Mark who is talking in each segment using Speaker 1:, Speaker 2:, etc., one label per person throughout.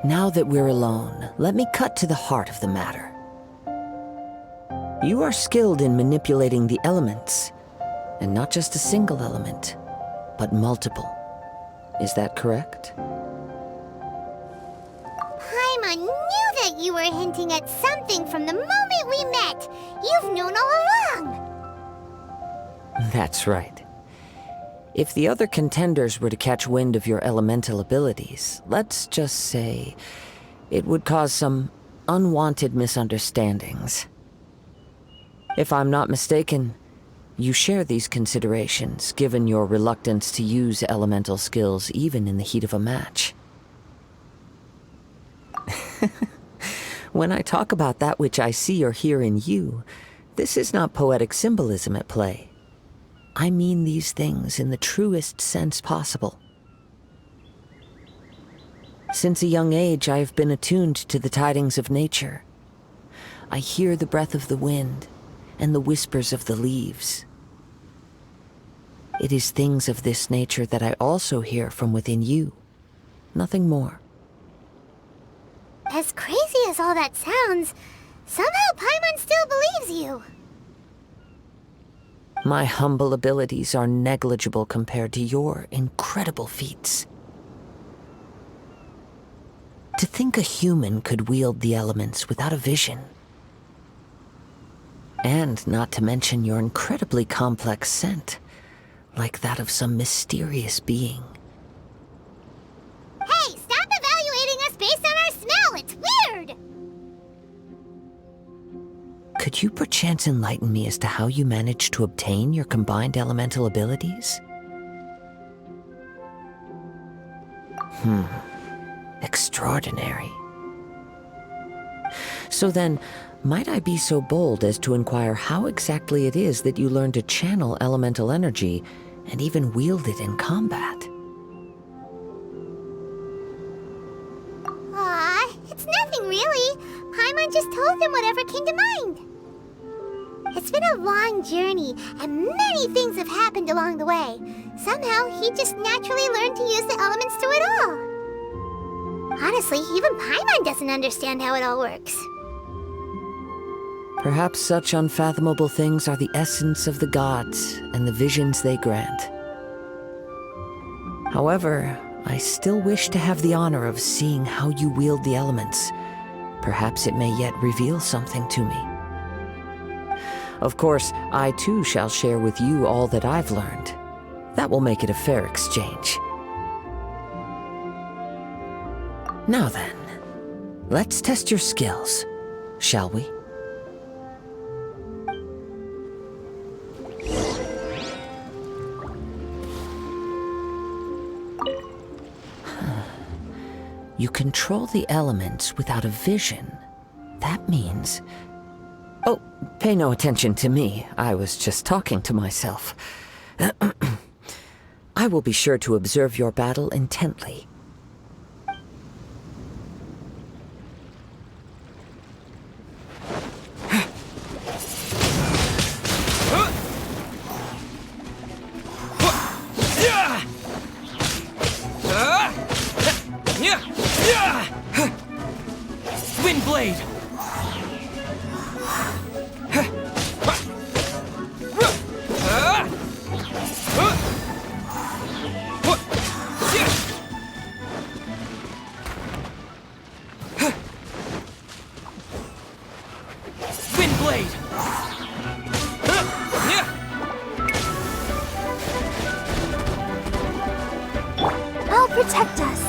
Speaker 1: Now that we're alone, let me cut to the heart of the matter. You are skilled in manipulating the elements, and not just a single element, but multiple. Is that correct?
Speaker 2: Paimon knew that you were hinting at something from the moment we met. You've known all along.
Speaker 1: That's right. If the other contenders were to catch wind of your elemental abilities, let's just say it would cause some unwanted misunderstandings. If I'm not mistaken, you share these considerations, given your reluctance to use elemental skills even in the heat of a match. When I talk about that which I see or hear in you, this is not poetic symbolism at play. I mean these things in the truest sense possible. Since a young age, I have been attuned to the tidings of nature. I hear the breath of the wind and the whispers of the leaves. It is things of this nature that I also hear from within you. Nothing more.
Speaker 2: As crazy as all that sounds, somehow Paimon still believes you.
Speaker 1: My humble abilities are negligible compared to your incredible feats. To think a human could wield the elements without a vision. And not to mention your incredibly complex scent, like that of some mysterious being.
Speaker 2: Hey, stop evaluating us based on our smell! It's weird!
Speaker 1: Could you perchance enlighten me as to how you managed to obtain your combined elemental abilities? Extraordinary. So then, might I be so bold as to inquire how exactly it is that you learned to channel elemental energy and even wield it in combat?
Speaker 2: Aw, it's nothing really. Paimon just told him whatever came to mind. It's been a long journey, and many things have happened along the way. Somehow, he just naturally learned to use the elements through it all. Honestly, even Paimon doesn't understand how it all works.
Speaker 1: Perhaps such unfathomable things are the essence of the gods and the visions they grant. However, I still wish to have the honor of seeing how you wield the elements. Perhaps it may yet reveal something to me. Of course, I too shall share with you all that I've learned. That will make it a fair exchange. Now then, let's test your skills, shall we? You control the elements without a vision. That means... Oh, pay no attention to me. I was just talking to myself. I will be sure to observe your battle intently.
Speaker 3: Wind blade! Wind blade!
Speaker 2: I'll protect us.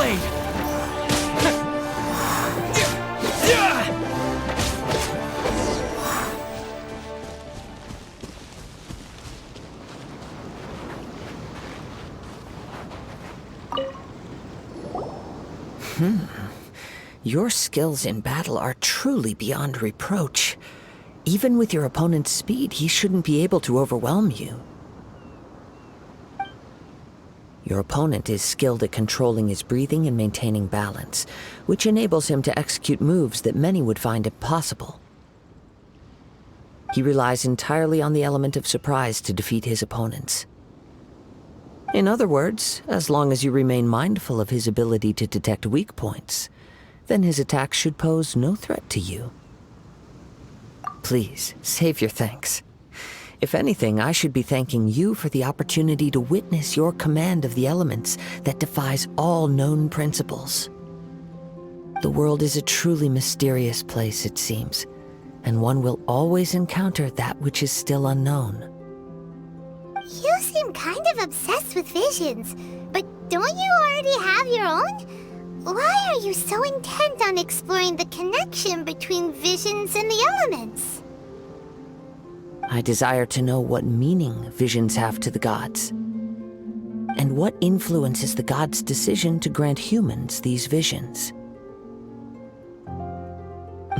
Speaker 3: blade!
Speaker 1: Your skills in battle are truly beyond reproach. Even with your opponent's speed, he shouldn't be able to overwhelm you. Your opponent is skilled at controlling his breathing and maintaining balance, which enables him to execute moves that many would find impossible. He relies entirely on the element of surprise to defeat his opponents. In other words, as long as you remain mindful of his ability to detect weak points, then his attacks should pose no threat to you. Please, save your thanks. If anything, I should be thanking you for the opportunity to witness your command of the elements that defies all known principles. The world is a truly mysterious place, it seems, and one will always encounter that which is still unknown.
Speaker 2: You seem kind of obsessed with visions, but don't you already have your own? Why are you so intent on exploring the connection between visions and the elements?
Speaker 1: I desire to know what meaning visions have to the gods, and what influences the gods' decision to grant humans these visions.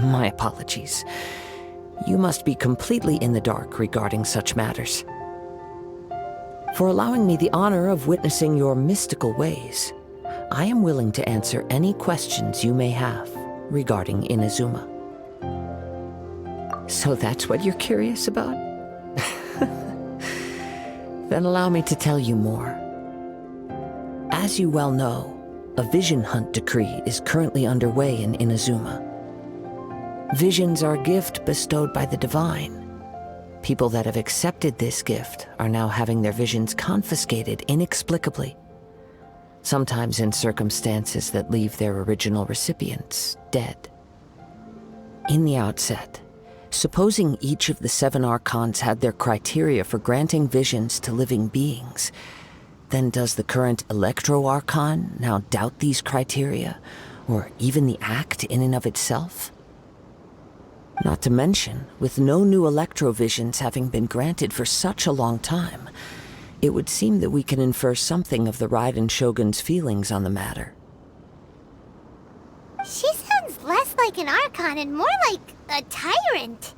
Speaker 1: My apologies. You must be completely in the dark regarding such matters. For allowing me the honor of witnessing your mystical ways, I am willing to answer any questions you may have regarding Inazuma. So that's what you're curious about? Then allow me to tell you more. As you well know, a vision hunt decree is currently underway in Inazuma. Visions are a gift bestowed by the divine. People that have accepted this gift are now having their visions confiscated inexplicably, sometimes in circumstances that leave their original recipients dead. In the outset, supposing each of the 7 archons had their criteria for granting visions to living beings, then does the current Electro-Archon now doubt these criteria, or even the act in and of itself? Not to mention, with no new Electro-Visions having been granted for such a long time, it would seem that we can infer something of the Raiden Shogun's feelings on the matter.
Speaker 2: She sounds less like an Archon and more like a tyrant.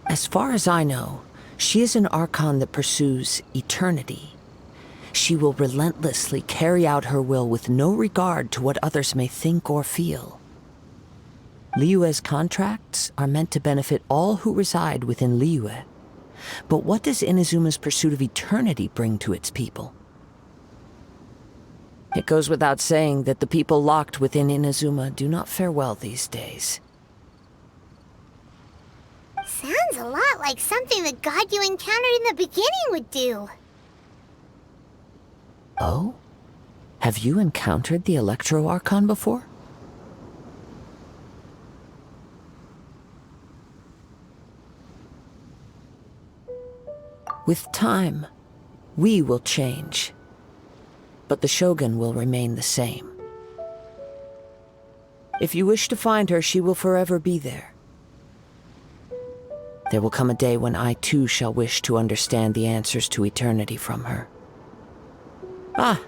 Speaker 1: As far as I know, she is an Archon that pursues eternity. She will relentlessly carry out her will with no regard to what others may think or feel. Liyue's contracts are meant to benefit all who reside within Liyue. But what does Inazuma's pursuit of eternity bring to its people? It goes without saying that the people locked within Inazuma do not fare well these days.
Speaker 2: Sounds a lot like something the god you encountered in the beginning would do.
Speaker 1: Oh? Have you encountered the Electro-Archon before? With time, we will change, but the Shogun will remain the same. If you wish to find her, she will forever be there. There will come a day when I too shall wish to understand the answers to eternity from her. Ah,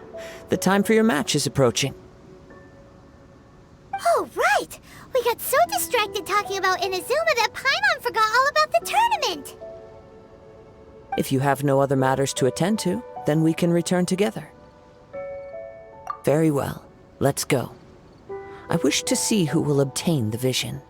Speaker 1: the time for your match is approaching.
Speaker 2: Oh, right! We got so distracted talking about Inazuma that Paimon forgot all about the tournament!
Speaker 1: If you have no other matters to attend to, then we can return together. Very well, let's go. I wish to see who will obtain the vision.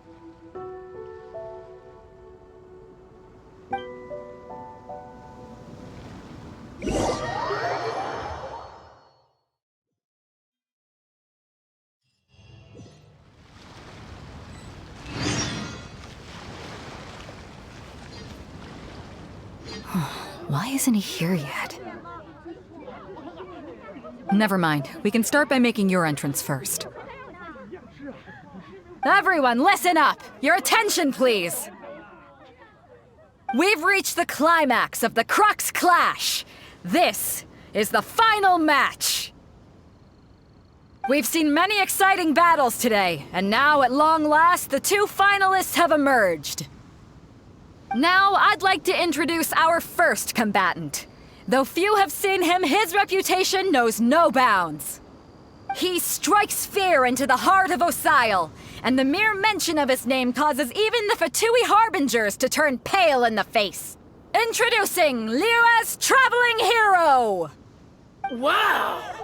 Speaker 4: Why isn't he here yet? Never mind. We can start by making your entrance first. Everyone, listen up! Your attention, please! We've reached the climax of the Crux Clash! This is the final match! We've seen many exciting battles today, and now at long last, the two finalists have emerged. Now, I'd like to introduce our first combatant. Though few have seen him, his reputation knows no bounds. He strikes fear into the heart of Osile, and the mere mention of his name causes even the Fatui Harbingers to turn pale in the face. Introducing Liyue's traveling hero!
Speaker 3: Wow!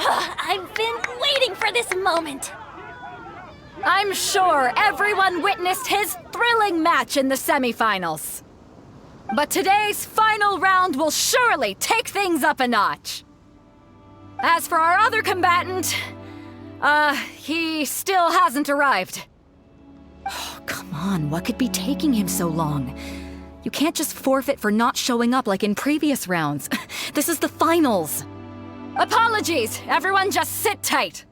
Speaker 5: I've been waiting for this moment.
Speaker 4: I'm sure everyone witnessed his thrilling match in the semifinals. But today's final round will surely take things up a notch. As for our other combatant, he still hasn't arrived. Oh, come on, what could be taking him so long? You can't just forfeit for not showing up like in previous rounds. This is the finals. Apologies, everyone just sit tight.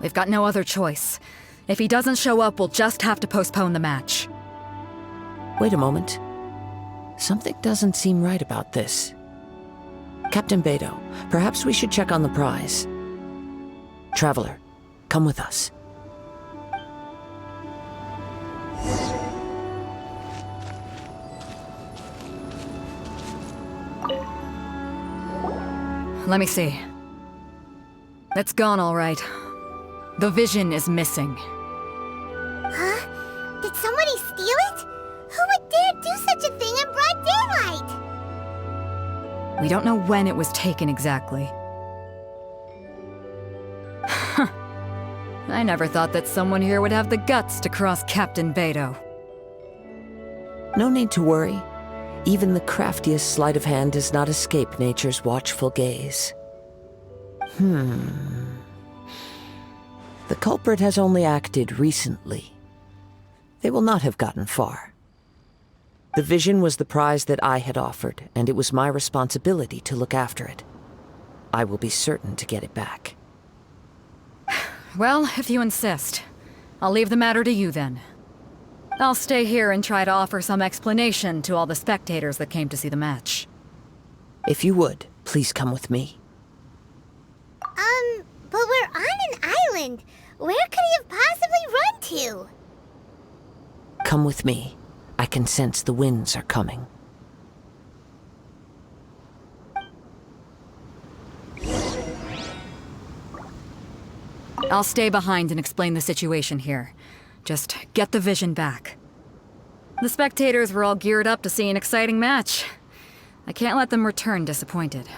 Speaker 4: We've got no other choice. If he doesn't show up, we'll just have to postpone the match.
Speaker 1: Wait a moment. Something doesn't seem right about this. Captain Beidou, perhaps we should check on the prize. Traveler, come with us.
Speaker 4: Let me see. It's gone all right. The vision is missing.
Speaker 2: Huh? Did somebody steal it? Who would dare do such a thing in broad daylight?
Speaker 4: We don't know when it was taken exactly. I never thought that someone here would have the guts to cross Captain Beidou.
Speaker 1: No need to worry. Even the craftiest sleight of hand does not escape nature's watchful gaze. The culprit has only acted recently. They will not have gotten far. The vision was the prize that I had offered, and it was my responsibility to look after it. I will be certain to get it back.
Speaker 4: Well, if you insist. I'll leave the matter to you then. I'll stay here and try to offer some explanation to all the spectators that came to see the match.
Speaker 1: If you would, please come with me.
Speaker 2: But we're on an island. Where could he have possibly run to?
Speaker 1: Come with me. I can sense the winds are coming.
Speaker 4: I'll stay behind and explain the situation here. Just get the vision back. The spectators were all geared up to see an exciting match. I can't let them return disappointed.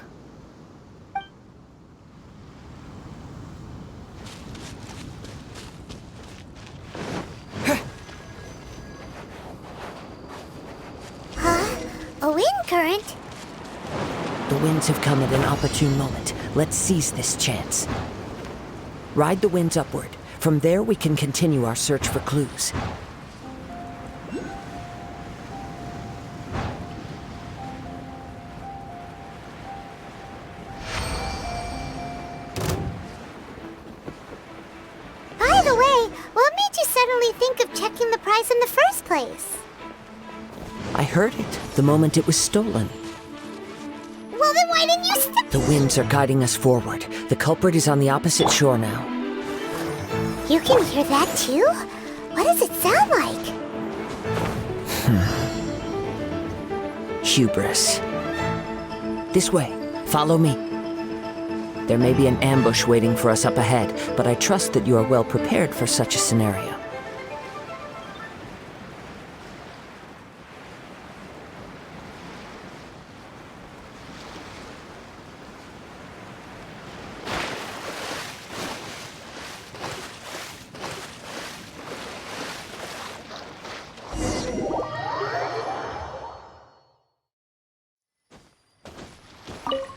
Speaker 2: A wind current?
Speaker 1: The winds have come at an opportune moment. Let's seize this chance. Ride the winds upward. From there, we can continue our search for clues.
Speaker 2: By the way, what made you suddenly think of checking the prize in the first place?
Speaker 1: I heard it the moment it was stolen.
Speaker 2: Well, then why didn't you
Speaker 1: The winds are guiding us forward. The culprit is on the opposite shore now.
Speaker 2: You can hear that too? What does it sound like?
Speaker 1: Hubris. This way. Follow me. There may be an ambush waiting for us up ahead, but I trust that you are well prepared for such a scenario.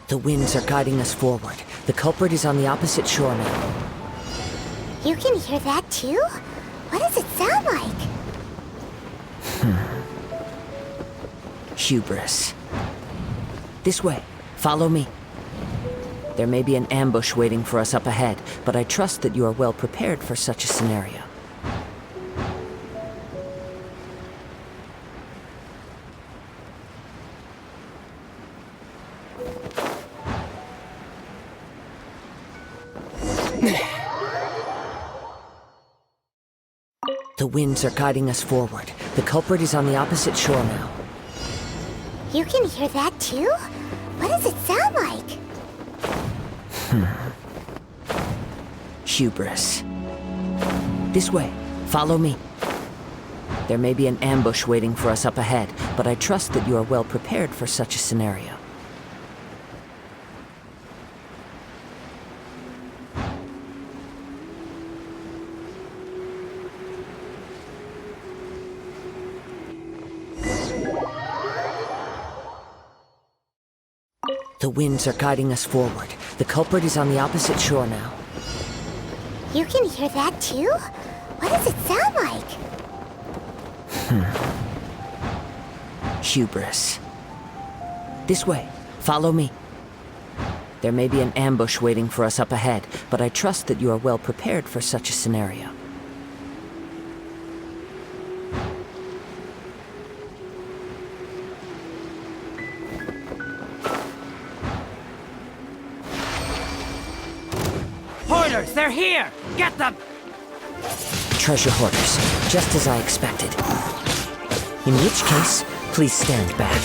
Speaker 1: The winds are guiding us forward. The culprit is on the opposite shore now.
Speaker 2: You can hear that too? What does it sound like?
Speaker 1: Hubris. This way. Follow me. There may be an ambush waiting for us up ahead, but I trust that you are well prepared for such a scenario. The winds are guiding us forward. The culprit is on the opposite shore now.
Speaker 2: You can hear that too? What does it sound like?
Speaker 1: Hubris. This way. Follow me. There may be an ambush waiting for us up ahead, but I trust that you are well prepared for such a scenario. The winds are guiding us forward. The culprit is on the opposite shore now.
Speaker 2: You can hear that too? What does it sound like?
Speaker 1: Hubris. This way. Follow me. There may be an ambush waiting for us up ahead, but I trust that you are well prepared for such a scenario.
Speaker 3: Hoarders, they're here! Get them!
Speaker 1: Treasure hoarders, just as I expected. In which case, please stand back.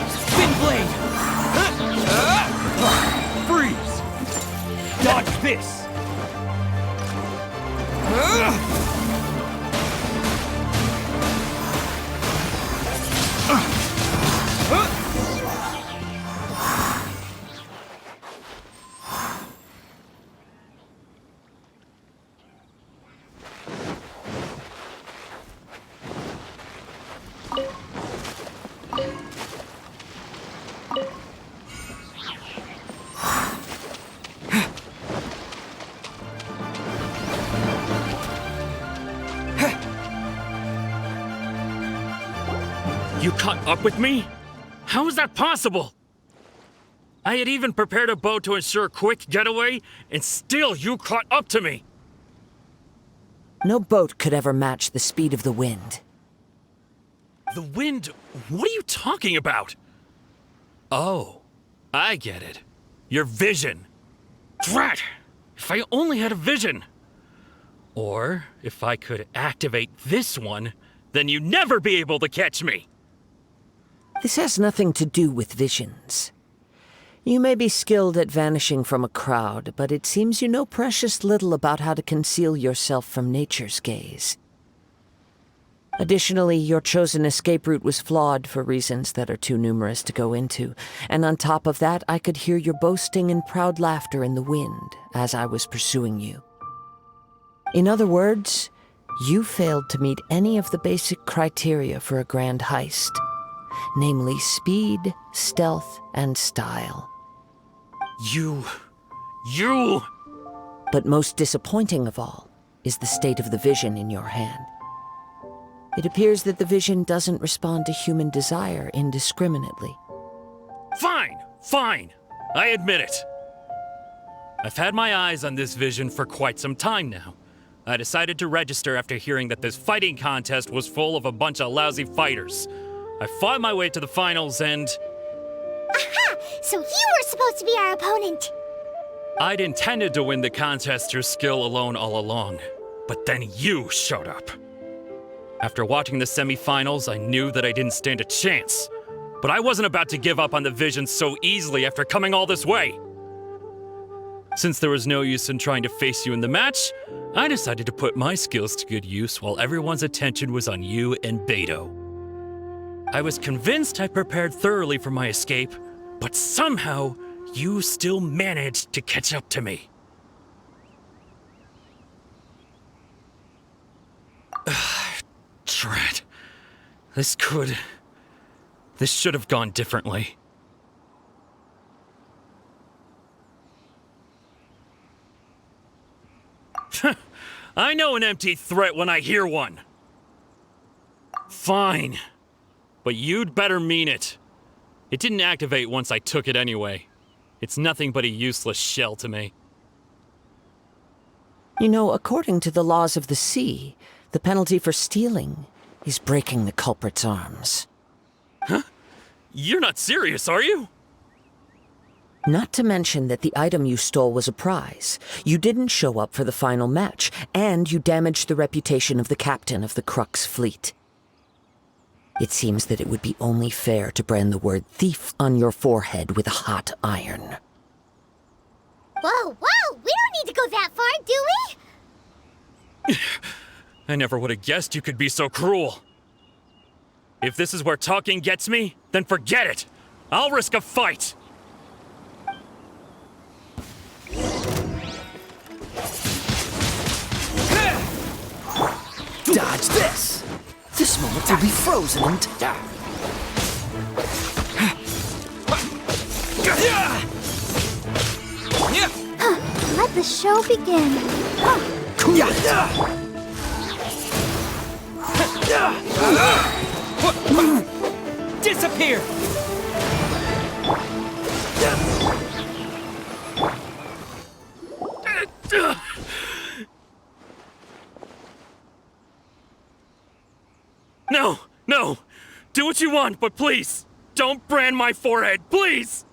Speaker 3: Spin blade! Freeze! Dodge this!
Speaker 6: You caught up with me? How is that possible? I had even prepared a boat to ensure a quick getaway, and still you caught up to me!
Speaker 1: No boat could ever match the speed of the wind.
Speaker 6: The wind? What are you talking about? Oh, I get it. Your vision. Drat! If I only had a vision! Or, if I could activate this one, then you'd never be able to catch me!
Speaker 1: This has nothing to do with visions. You may be skilled at vanishing from a crowd, but it seems you know precious little about how to conceal yourself from nature's gaze. Additionally, your chosen escape route was flawed for reasons that are too numerous to go into, and on top of that, I could hear your boasting and proud laughter in the wind as I was pursuing you. In other words, you failed to meet any of the basic criteria for a grand heist. Namely speed, stealth, and style.
Speaker 6: You...
Speaker 1: But most disappointing of all is the state of the vision in your hand. It appears that the vision doesn't respond to human desire indiscriminately.
Speaker 6: Fine. I admit it. I've had my eyes on this vision for quite some time now. I decided to register after hearing that this fighting contest was full of a bunch of lousy fighters. I fought my way to the finals and...
Speaker 2: Aha! So you were supposed to be our opponent!
Speaker 6: I'd intended to win the contest through skill alone all along, but then you showed up. After watching the semifinals, I knew that I didn't stand a chance, but I wasn't about to give up on the vision so easily after coming all this way. Since there was no use in trying to face you in the match, I decided to put my skills to good use while everyone's attention was on you and Beto. I was convinced I prepared thoroughly for my escape, but somehow, you still managed to catch up to me. Drat. This should have gone differently. I know an empty threat when I hear one. Fine. But you'd better mean it. It didn't activate once I took it anyway. It's nothing but a useless shell to me.
Speaker 1: You know, according to the laws of the sea, the penalty for stealing is breaking the culprit's arms.
Speaker 6: Huh? You're not serious, are you?
Speaker 1: Not to mention that the item you stole was a prize. You didn't show up for the final match, and you damaged the reputation of the captain of the Crux fleet. It seems that it would be only fair to brand the word thief on your forehead with a hot iron.
Speaker 2: Whoa, whoa! We don't need to go that far, do we?
Speaker 6: I never would have guessed you could be so cruel. If this is where talking gets me, then forget it! I'll risk a fight!
Speaker 7: Dodge this! This moment will be frozen in time.
Speaker 2: Let the show begin.
Speaker 3: Disappear!
Speaker 6: No! No! Do what you want, but please! Don't brand my forehead, please!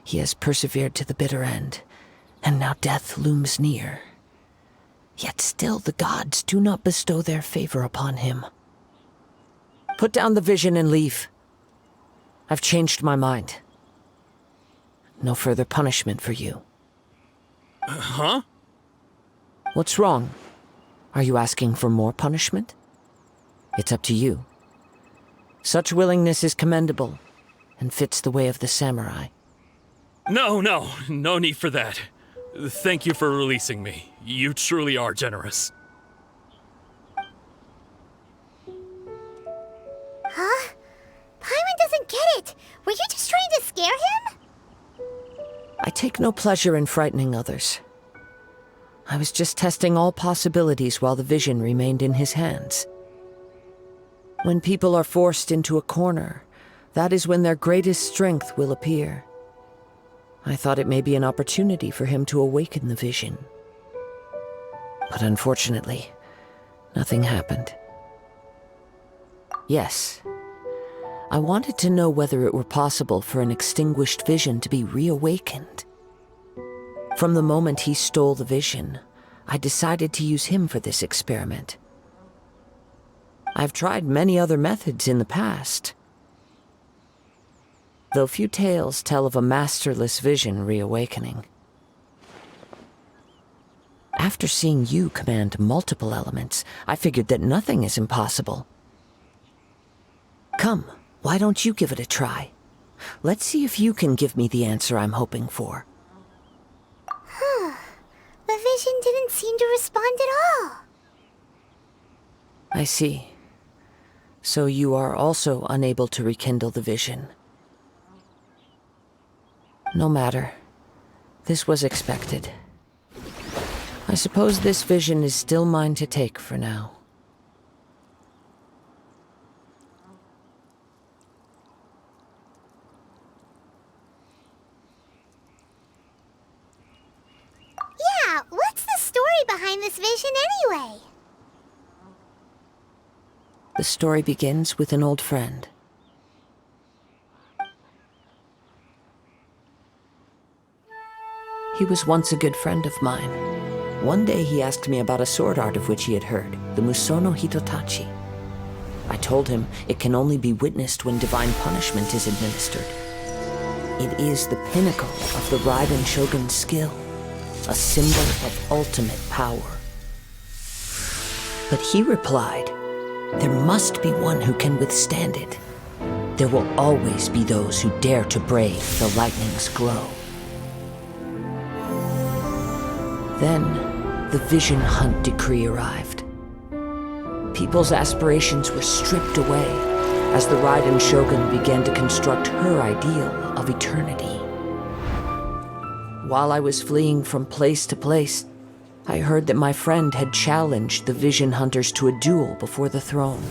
Speaker 1: He has persevered to the bitter end, and now death looms near. Yet still the gods do not bestow their favor upon him. Put down the vision and leave. I've changed my mind. No further punishment for you.
Speaker 6: Huh?
Speaker 1: What's wrong? Are you asking for more punishment? It's up to you. Such willingness is commendable, and fits the way of the samurai.
Speaker 6: No need for that. Thank you for releasing me. You truly are generous.
Speaker 2: Huh? Paimon doesn't get it. Were you just trying to scare him?
Speaker 1: I take no pleasure in frightening others. I was just testing all possibilities while the vision remained in his hands. When people are forced into a corner, that is when their greatest strength will appear. I thought it may be an opportunity for him to awaken the vision. But unfortunately, nothing happened. Yes, I wanted to know whether it were possible for an extinguished vision to be reawakened. From the moment he stole the vision, I decided to use him for this experiment. I've tried many other methods in the past, though few tales tell of a masterless vision reawakening. After seeing you command multiple elements, I figured that nothing is impossible. Come, why don't you give it a try? Let's see if you can give me the answer I'm hoping for.
Speaker 2: The vision didn't seem to respond at all.
Speaker 1: I see. So you are also unable to rekindle the vision. No matter. This was expected. I suppose this vision is still mine to take for now.
Speaker 2: Yeah, what's the story behind this vision anyway?
Speaker 1: The story begins with an old friend. He was once a good friend of mine. One day he asked me about a sword art of which he had heard, the Musono Hitotachi. I told him it can only be witnessed when divine punishment is administered. It is the pinnacle of the Raiden Shogun's skill, a symbol of ultimate power. But he replied, there must be one who can withstand it. There will always be those who dare to brave the lightning's glow. Then, the Vision Hunt decree arrived. People's aspirations were stripped away as the Raiden Shogun began to construct her ideal of eternity. While I was fleeing from place to place, I heard that my friend had challenged the Vision Hunters to a duel before the throne.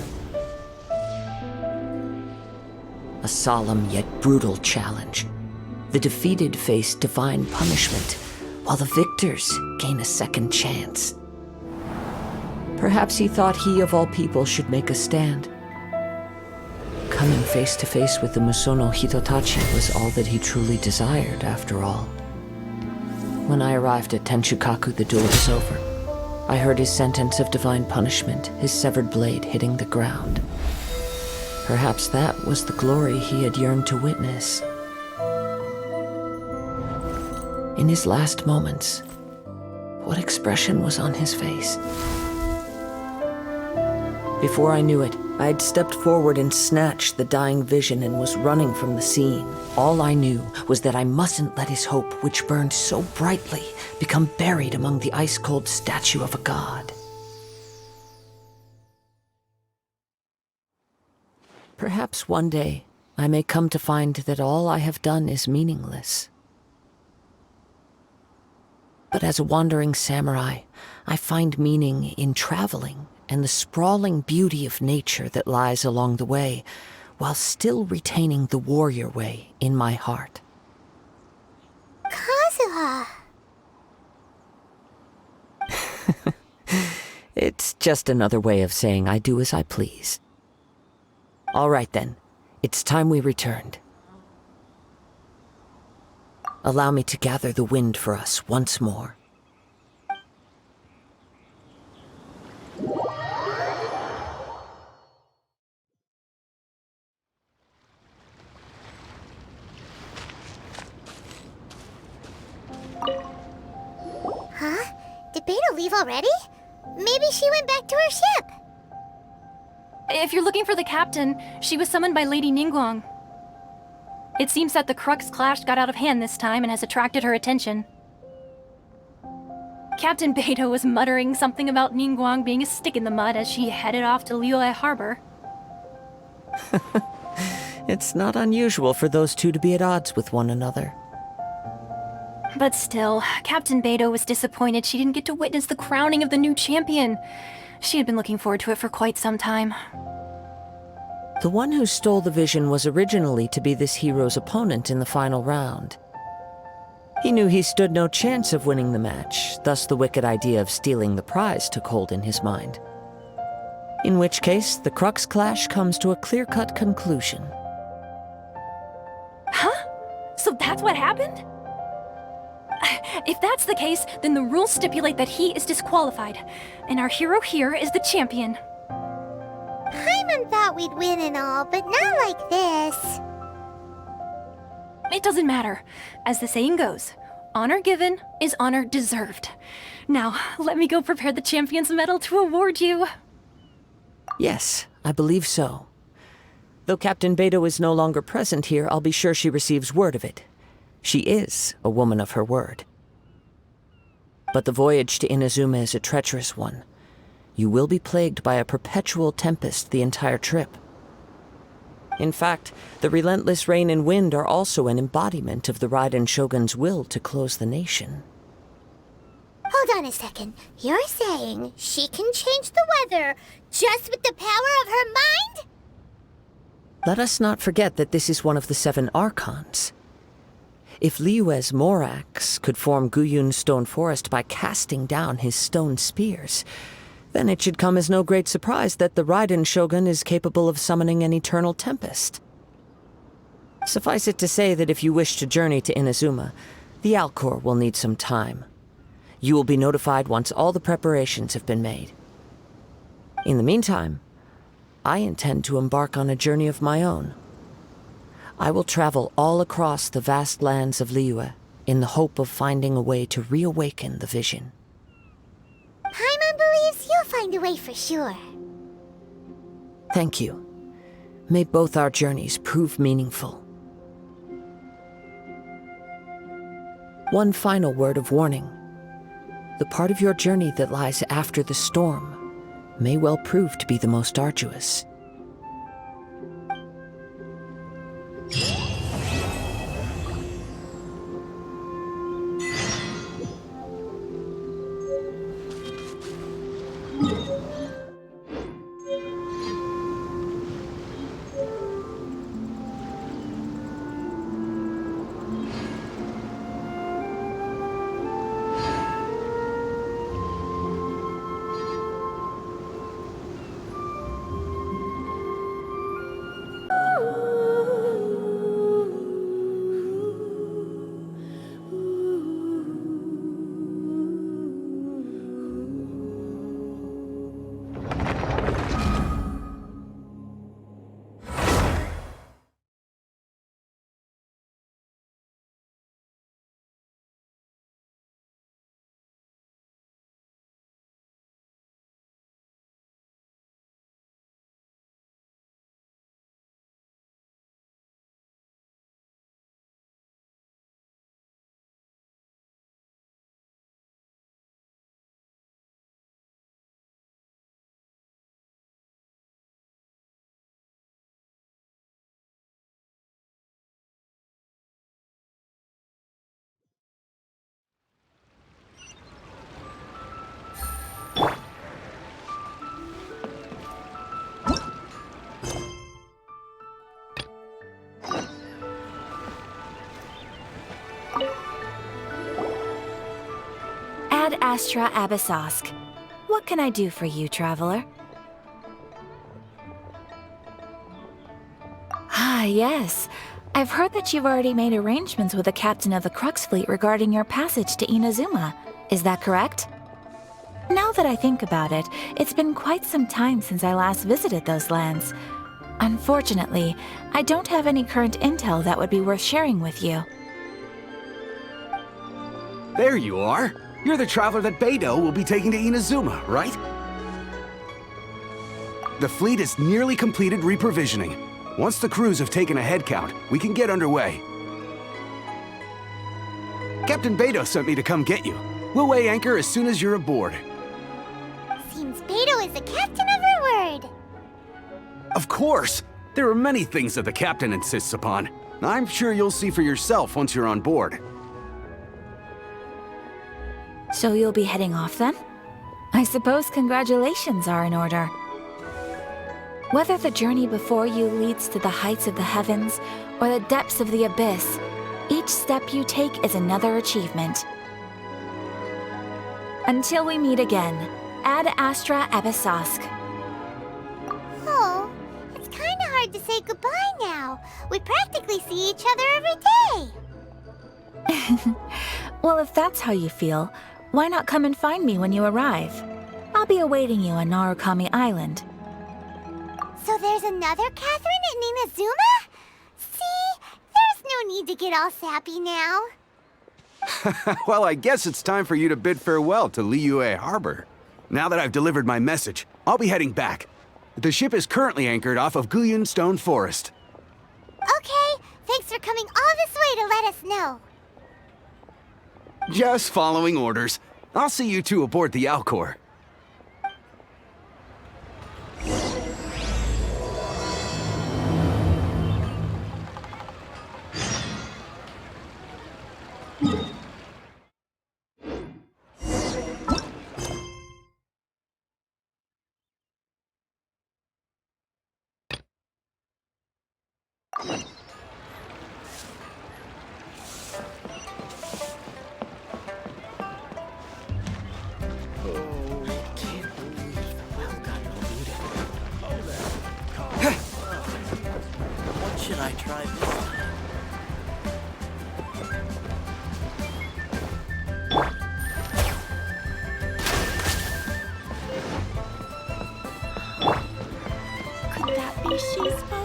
Speaker 1: A solemn yet brutal challenge. The defeated face divine punishment, while the victors gain a second chance. Perhaps he thought he of all people should make a stand. coming face to face with the Musono Hitotachi was all that he truly desired, after all. When I arrived at Tenshukaku, the duel was over. I heard his sentence of divine punishment, his severed blade hitting the ground. Perhaps that was the glory he had yearned to witness. In his last moments, what expression was on his face? Before I knew it, I had stepped forward and snatched the dying vision and was running from the scene. All I knew was that I mustn't let his hope, which burned so brightly, become buried among the ice-cold statue of a god. Perhaps one day I may come to find that all I have done is meaningless. But as a wandering samurai, I find meaning in traveling and the sprawling beauty of nature that lies along the way, while still retaining the warrior way in my heart.
Speaker 2: Kazuha!
Speaker 1: It's just another way of saying I do as I please. All right then, it's time we returned. Allow me to gather the wind for us once more.
Speaker 2: Huh? Did Beta leave already? Maybe she went back to her ship.
Speaker 5: If you're looking for the captain, she was summoned by Lady Ningguang. It seems that the Crux clash got out of hand this time and has attracted her attention. Captain Beta was muttering something about Ningguang being a stick in the mud as she headed off to Liyue Harbor.
Speaker 1: It's not unusual for those two to be at odds with one another.
Speaker 5: But still, Captain Beta was disappointed she didn't get to witness the crowning of the new champion. She had been looking forward to it for quite some time.
Speaker 1: The one who stole the vision was originally to be this hero's opponent in the final round. He knew he stood no chance of winning the match, thus the wicked idea of stealing the prize took hold in his mind. In which case, the Crux clash comes to a clear-cut conclusion.
Speaker 5: Huh? So that's what happened? If that's the case, then the rules stipulate that he is disqualified, and our hero here is the champion.
Speaker 2: Paimon thought we'd win and all, but not like this.
Speaker 5: It doesn't matter. As the saying goes, honor given is honor deserved. Now, let me go prepare the champion's medal to award you.
Speaker 1: Yes, I believe so. Though Captain Beto is no longer present here, I'll be sure she receives word of it. She is a woman of her word. But the voyage to Inazuma is a treacherous one. You will be plagued by a perpetual tempest the entire trip. In fact, the relentless rain and wind are also an embodiment of the Raiden Shogun's will to close the nation.
Speaker 2: Hold on a second. You're saying she can change the weather just with the power of her mind?
Speaker 1: Let us not forget that this is one of the 7 Archons. If Liyue's Morax could form Guyun's stone forest by casting down his stone spears, then it should come as no great surprise that the Raiden Shogun is capable of summoning an eternal tempest. Suffice it to say that if you wish to journey to Inazuma, the Alcor will need some time. You will be notified once all the preparations have been made. In the meantime, I intend to embark on a journey of my own. I will travel all across the vast lands of Liyue in the hope of finding a way to reawaken the vision.
Speaker 2: Paimon believes you'll find a way for sure.
Speaker 1: Thank you. May both our journeys prove meaningful. One final word of warning. The part of your journey that lies after the storm may well prove to be the most arduous.
Speaker 8: Astra Abyssosk. What can I do for you, Traveler? Ah, yes. I've heard that you've already made arrangements with the captain of the Crux Fleet regarding your passage to Inazuma. Is that correct? Now that I think about it, it's been quite some time since I last visited those lands. Unfortunately, I don't have any current intel that would be worth sharing with you.
Speaker 9: There you are. You're the traveler that Beidou will be taking to Inazuma, right? The fleet is nearly completed reprovisioning. Once the crews have taken a head count, we can get underway. Captain Beidou sent me to come get you. We'll weigh anchor as soon as you're aboard.
Speaker 2: Seems Beidou is the captain of her word.
Speaker 9: Of course! There are many things that the captain insists upon. I'm sure you'll see for yourself once you're on board.
Speaker 8: So you'll be heading off then? I suppose congratulations are in order. Whether the journey before you leads to the heights of the heavens or the depths of the abyss, each step you take is another achievement. Until we meet again, Ad Astra Abyssosk.
Speaker 2: Oh, it's kinda hard to say goodbye now. We practically see each other every day.
Speaker 8: Well, if that's how you feel, why not come and find me when you arrive? I'll be awaiting you on Narukami Island.
Speaker 2: So there's another Catherine in Inazuma? See? There's no need to get all sappy now.
Speaker 9: Well, I guess it's time for you to bid farewell to Liyue Harbor. Now that I've delivered my message, I'll be heading back. The ship is currently anchored off of Guyun Stone Forest.
Speaker 2: Okay, thanks for coming all this way to let us know.
Speaker 9: Just following orders. I'll see you two aboard the Alcor.
Speaker 7: What should I try this time?
Speaker 8: Could that be she's boat?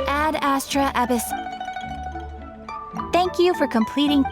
Speaker 8: Ad Astra Abyss. Thank you for completing.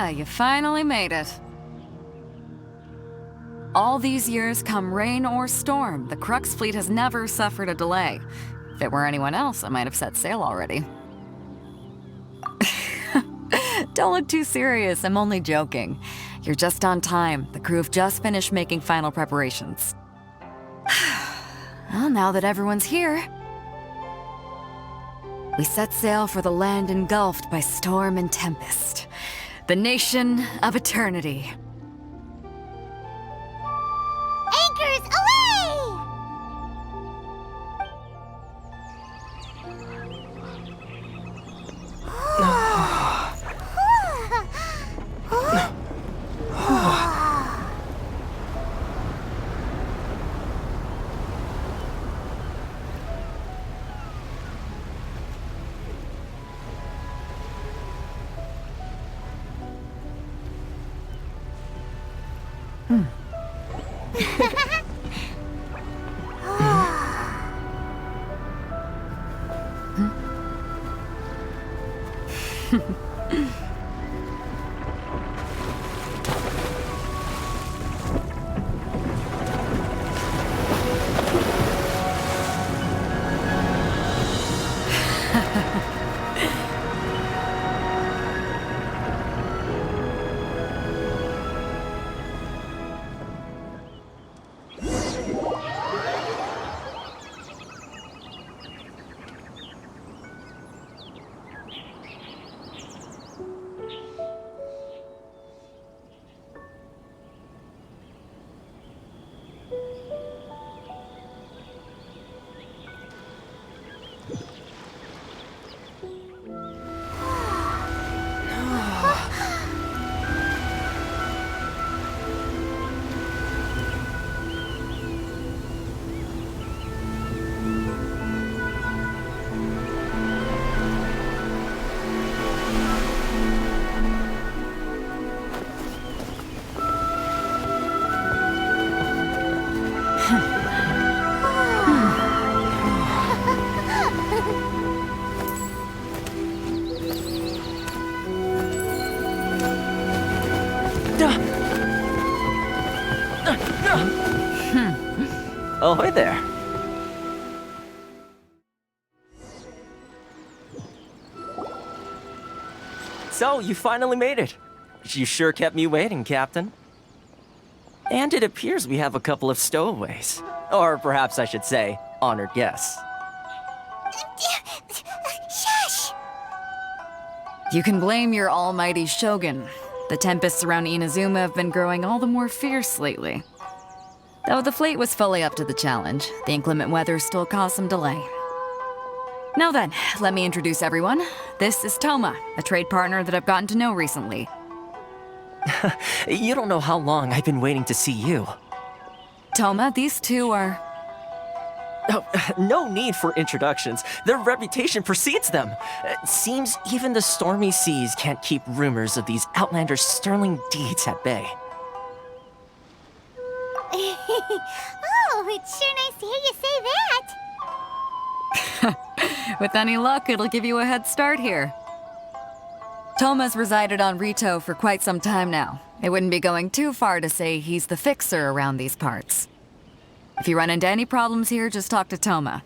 Speaker 4: You finally made it. All these years, come rain or storm, the Crux fleet has never suffered a delay. If it were anyone else, I might have set sail already. Don't look too serious, I'm only joking. You're just on time. The crew have just finished making final preparations. Well, now that everyone's here, we set sail for the land engulfed by storm and tempest. The nation of eternity.
Speaker 2: Anchors away!
Speaker 7: Ahoy there. So, you finally made it. You sure kept me waiting, Captain. And it appears we have a couple of stowaways. Or perhaps I should say, honored guests.
Speaker 2: Shush!
Speaker 4: You can blame your almighty Shogun. The tempests around Inazuma have been growing all the more fierce lately. Though the fleet was fully up to the challenge, the inclement weather still caused some delay. Now then, let me introduce everyone. This is Toma, a trade partner that I've gotten to know recently.
Speaker 7: You don't know how long I've been waiting to see you.
Speaker 4: Toma, these two are...
Speaker 7: Oh, no need for introductions. Their reputation precedes them. Seems even the stormy seas can't keep rumors of these outlanders' sterling deeds at bay.
Speaker 2: Oh, it's sure nice to hear you say that.
Speaker 4: With any luck, it'll give you a head start here. Toma's resided on Rito for quite some time now. It wouldn't be going too far to say he's the fixer around these parts. If you run into any problems here, just talk to Toma.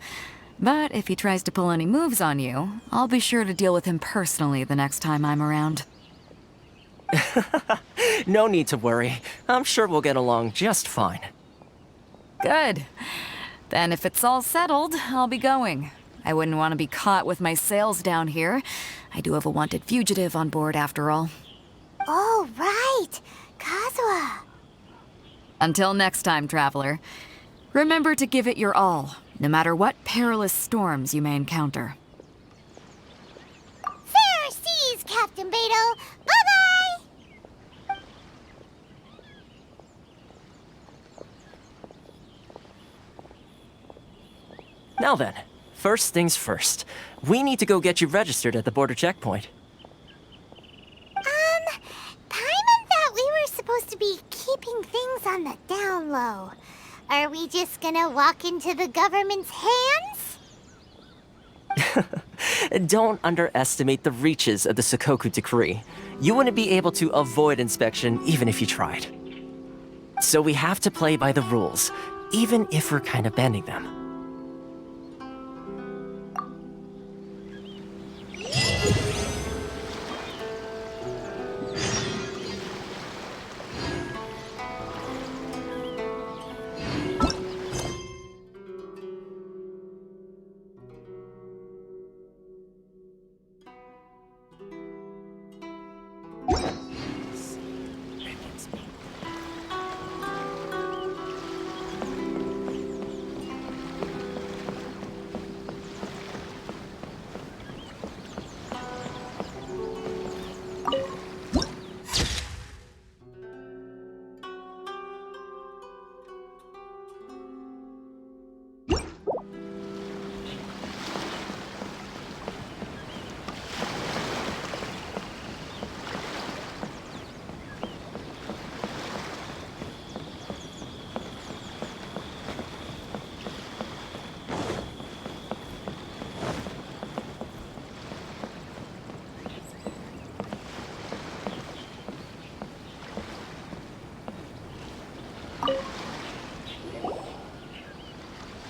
Speaker 4: But if he tries to pull any moves on you, I'll be sure to deal with him personally the next time I'm around.
Speaker 7: No need to worry. I'm sure we'll get along just fine.
Speaker 4: Good. Then if it's all settled, I'll be going. I wouldn't want to be caught with my sails down here. I do have a wanted fugitive on board after all.
Speaker 2: Oh, right. Kazuha.
Speaker 4: Until next time, Traveler. Remember to give it your all, no matter what perilous storms you may encounter.
Speaker 2: Fair seas, Captain Beidou. Bye-bye!
Speaker 7: Now then, first things first. We need to go get you registered at the border checkpoint.
Speaker 2: Paimon thought we were supposed to be keeping things on the down low. Are we just gonna walk into the government's hands?
Speaker 7: Don't underestimate the reaches of the Sakoku Decree. You wouldn't be able to avoid inspection even if you tried. So we have to play by the rules, even if we're kind of bending them.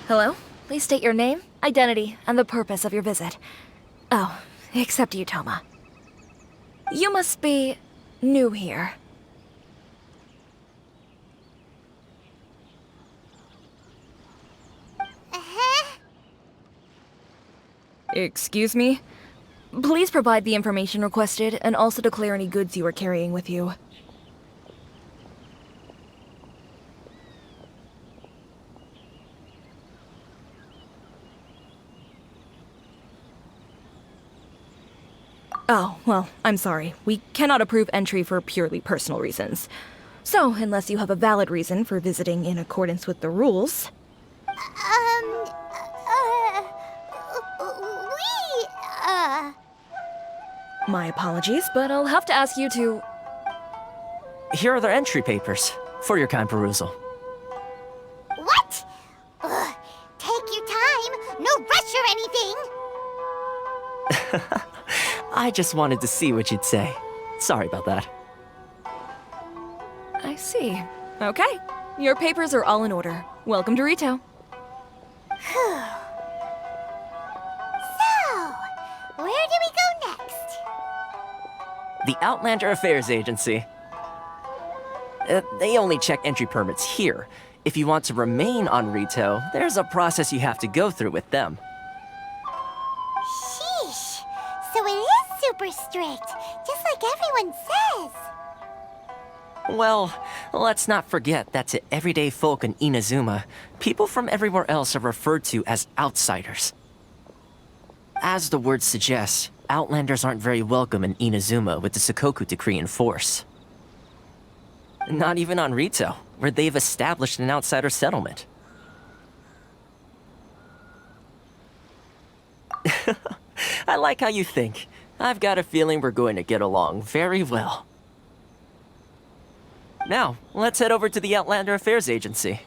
Speaker 10: Hello? Please state your name, identity, and the purpose of your visit. Oh, except you, Toma. You must be new here. Excuse me? Please provide the information requested and also declare any goods you are carrying with you. Oh, well, I'm sorry. We cannot approve entry for purely personal reasons. So, unless you have a valid reason for visiting in accordance with the rules... My apologies, but I'll have to ask you to...
Speaker 7: Here are the entry papers, for your kind perusal.
Speaker 2: What? Ugh, take your time. No rush or anything.
Speaker 7: I just wanted to see what you'd say. Sorry about that.
Speaker 10: I see. Okay. Your papers are all in order. Welcome to Rito.
Speaker 2: So, where do we go next?
Speaker 7: The Outlander Affairs Agency. They only check entry permits here. If you want to remain on Rito, there's a process you have to go through with them.
Speaker 2: Sheesh. So it is super strict, just like everyone says.
Speaker 7: Well, let's not forget that to everyday folk in Inazuma, people from everywhere else are referred to as outsiders. As the word suggests, Outlanders aren't very welcome in Inazuma with the Sakoku Decree in force. Not even on Rito, where they've established an outsider settlement. I like how you think. I've got a feeling we're going to get along very well. Now, let's head over to the Outlander Affairs Agency.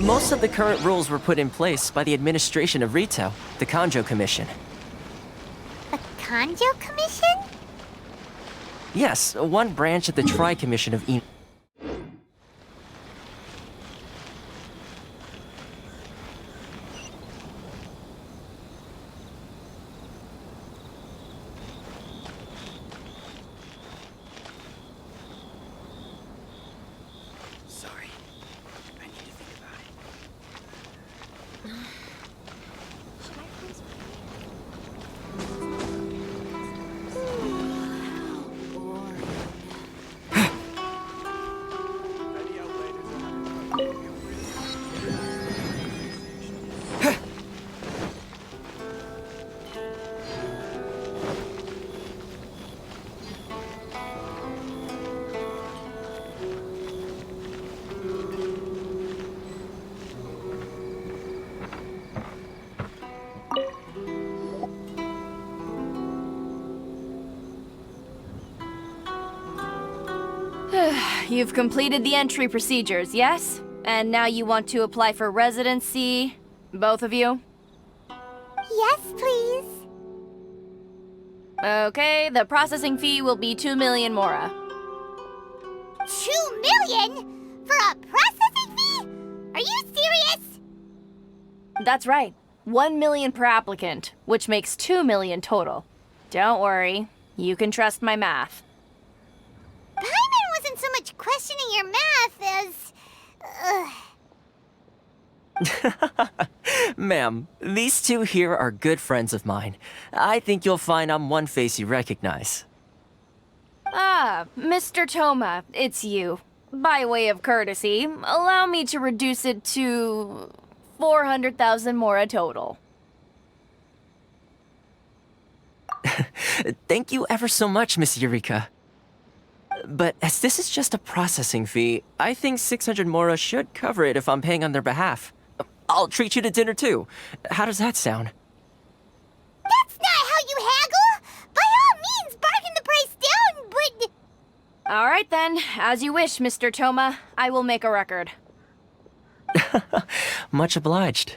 Speaker 7: Most of the current rules were put in place by the administration of Rito, the Kanjo Commission.
Speaker 2: The Kanjo Commission?
Speaker 7: Yes, one branch of the Tri-Commission of
Speaker 9: Sorry. I need to think about it.
Speaker 11: You've completed the entry procedures, yes? And now you want to apply for residency? Both of you?
Speaker 2: Yes, please.
Speaker 11: Okay, the processing fee will be 2 million mora.
Speaker 2: 2 million? For a processing fee? Are you serious?
Speaker 11: That's right. 1 million per applicant, which makes 2 million total. Don't worry, you can trust my math.
Speaker 2: Paimon wasn't so much questioning your math as...
Speaker 7: Ma'am, these two here are good friends of mine. I think you'll find I'm one face you recognize.
Speaker 11: Ah, Mr. Toma, it's you. By way of courtesy, allow me to reduce it to 400,000 mora total.
Speaker 7: Thank you ever so much, Miss Eureka. But as this is just a processing fee, I think 600 mora should cover it if I'm paying on their behalf. I'll treat you to dinner too. How does that sound?
Speaker 2: That's not how you haggle! By all means, bargain the price down, but...
Speaker 11: Alright then, as you wish, Mr. Toma. I will make a record.
Speaker 7: Much obliged.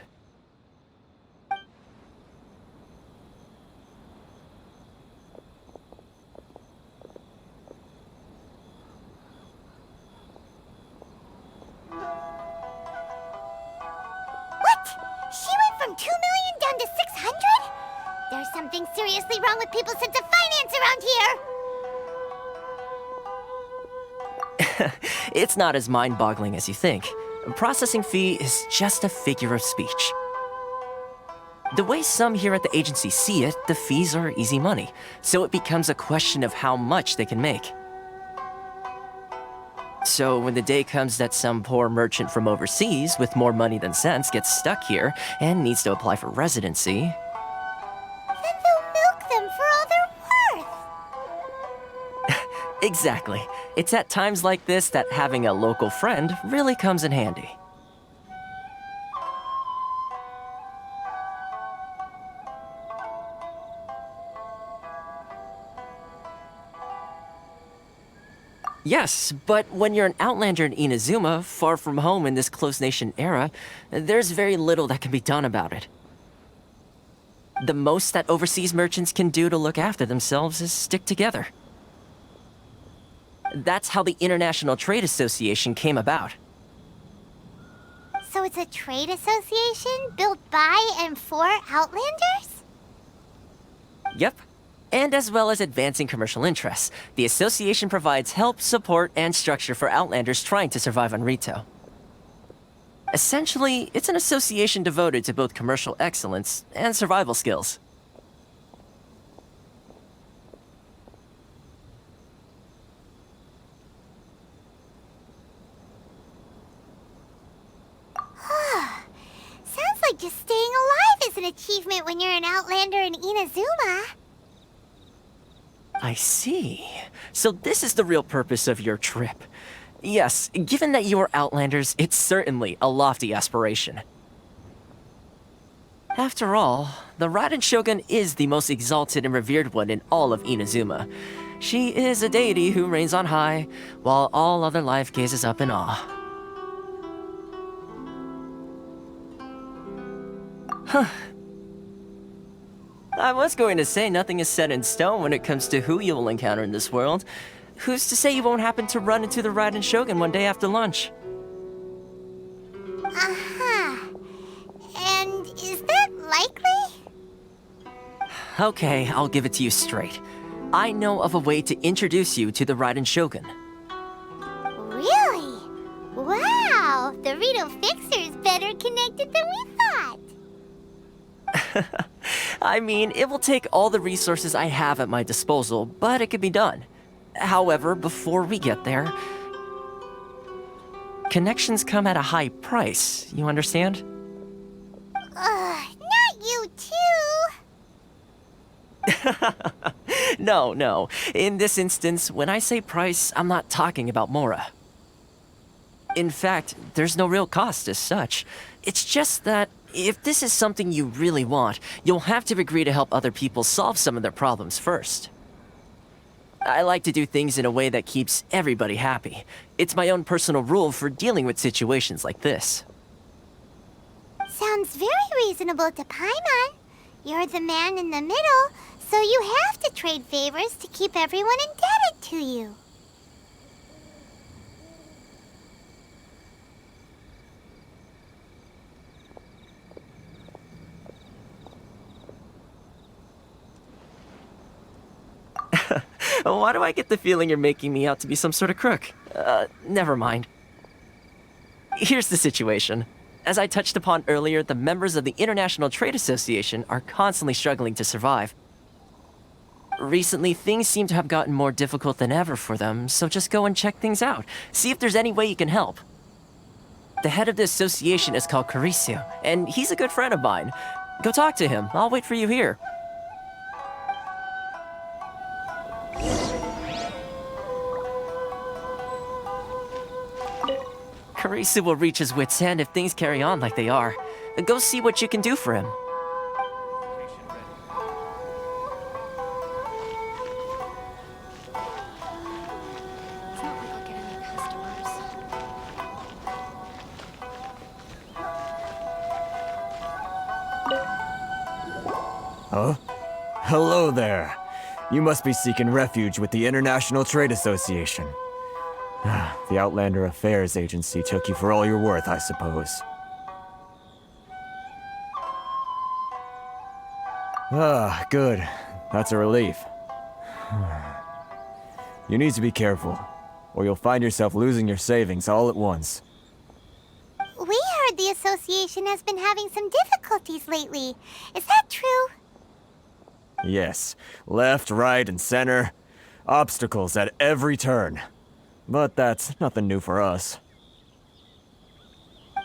Speaker 2: What? She went from 2 million down to 600? There's something seriously wrong with people's sense of finance around here!
Speaker 7: It's not as mind-boggling as you think. A processing fee is just a figure of speech. The way some here at the agency see it, the fees are easy money, so it becomes a question of how much they can make. So when the day comes that some poor merchant from overseas with more money than sense gets stuck here and needs to apply for residency...
Speaker 2: Then they'll milk them for all they're worth!
Speaker 7: Exactly. It's at times like this that having a local friend really comes in handy. Yes, but when you're an outlander in Inazuma, far from home in this close nation era, there's very little that can be done about it. The most that overseas merchants can do to look after themselves is stick together. That's how the International Trade Association came about.
Speaker 2: So it's a trade association built by and for Outlanders?
Speaker 7: Yep. And as well as advancing commercial interests, the association provides help, support, and structure for Outlanders trying to survive on Rito. Essentially, it's an association devoted to both commercial excellence and survival skills.
Speaker 2: Sounds like just staying alive is an achievement when you're an Outlander in Inazuma.
Speaker 7: I see. So this is the real purpose of your trip. Yes, given that you are Outlanders, it's certainly a lofty aspiration. After all, the Raiden Shogun is the most exalted and revered one in all of Inazuma. She is a deity who reigns on high, while all other life gazes up in awe. Huh. I was going to say nothing is set in stone when it comes to who you will encounter in this world. Who's to say you won't happen to run into the Raiden Shogun one day after lunch?
Speaker 2: Uh-huh. And is that likely?
Speaker 7: Okay, I'll give it to you straight. I know of a way to introduce you to the Raiden Shogun.
Speaker 2: Really? Wow! The Rito Fixer's better connected than we thought!
Speaker 7: I mean, it will take all the resources I have at my disposal, but it can be done. However, before we get there, connections come at a high price, you understand?
Speaker 2: Not you too!
Speaker 7: No. In this instance, when I say price, I'm not talking about mora. In fact, there's no real cost as such. It's just that if this is something you really want, you'll have to agree to help other people solve some of their problems first. I like to do things in a way that keeps everybody happy. It's my own personal rule for dealing with situations like this.
Speaker 2: Sounds very reasonable to Paimon. You're the man in the middle, so you have to trade favors to keep everyone indebted to you.
Speaker 7: Why do I get the feeling you're making me out to be some sort of crook? Never mind. Here's the situation. As I touched upon earlier, the members of the International Trade Association are constantly struggling to survive. Recently, things seem to have gotten more difficult than ever for them, so just go and check things out. See if there's any way you can help. The head of the association is called Caricio, and he's a good friend of mine. Go talk to him. I'll wait for you here. Caricio will reach his wit's end if things carry on like they are. Go see what you can do for him.
Speaker 10: It's not like I'll get any customers.
Speaker 12: Huh? Hello there. You must be seeking refuge with the International Trade Association. The Outlander Affairs Agency took you for all you're worth, I suppose. Ah, good. That's a relief. You need to be careful, or you'll find yourself losing your savings all at once.
Speaker 2: We heard the association has been having some difficulties lately. Is that true?
Speaker 12: Yes, left, right, and center. Obstacles at every turn. But that's nothing new for us.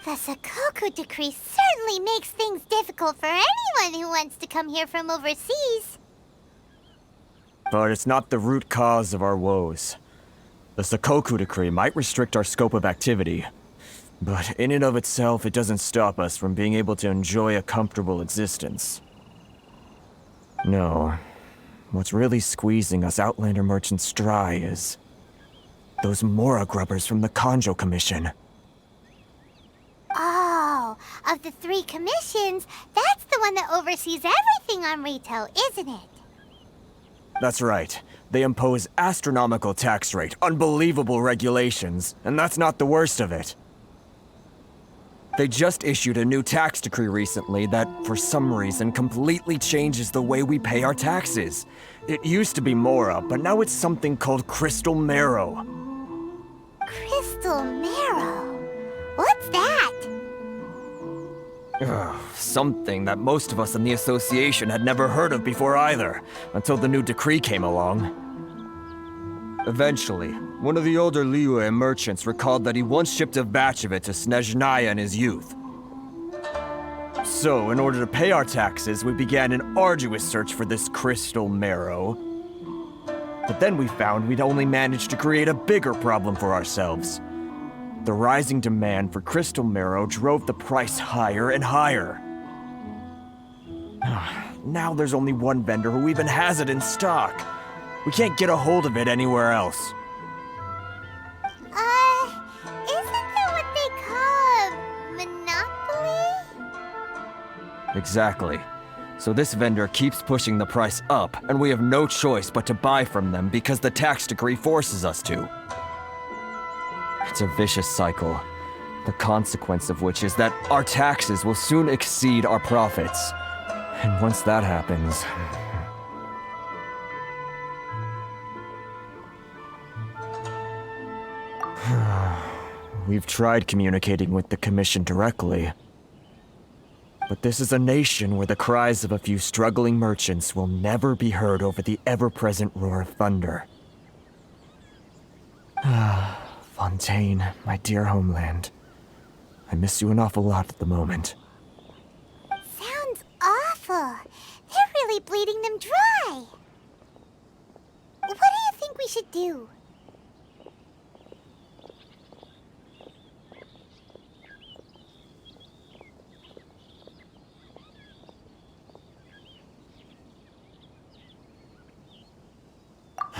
Speaker 2: The Sakoku decree certainly makes things difficult for anyone who wants to come here from overseas.
Speaker 12: But it's not the root cause of our woes. The Sakoku decree might restrict our scope of activity, but in and of itself, it doesn't stop us from being able to enjoy a comfortable existence. No. What's really squeezing us Outlander merchants dry is those Mora grubbers from the Kanjo Commission.
Speaker 2: Oh, of the 3 commissions, that's the one that oversees everything on retail, isn't it?
Speaker 12: That's right. They impose astronomical tax rate, unbelievable regulations, and that's not the worst of it. They just issued a new tax decree recently that, for some reason, completely changes the way we pay our taxes. It used to be Mora, but now it's something called Crystal Marrow.
Speaker 2: Crystal Marrow? What's that?
Speaker 12: Something that most of us in the association had never heard of before either, until the new decree came along. Eventually, one of the older Liyue merchants recalled that he once shipped a batch of it to Snezhnaya in his youth. So, in order to pay our taxes, we began an arduous search for this crystal marrow. But then we found we'd only managed to create a bigger problem for ourselves. The rising demand for crystal marrow drove the price higher and higher. Now there's only one vendor who even has it in stock. We can't get a hold of it anywhere else.
Speaker 2: Isn't that what they call a monopoly?
Speaker 12: Exactly. So this vendor keeps pushing the price up, and we have no choice but to buy from them because the tax decree forces us to. It's a vicious cycle, the consequence of which is that our taxes will soon exceed our profits. And once that happens... We've tried communicating with the Commission directly. But this is a nation where the cries of a few struggling merchants will never be heard over the ever-present roar of thunder. Fontaine, my dear homeland. I miss you an awful lot at the moment.
Speaker 2: Sounds awful. They're really bleeding them dry. What do you think we should do?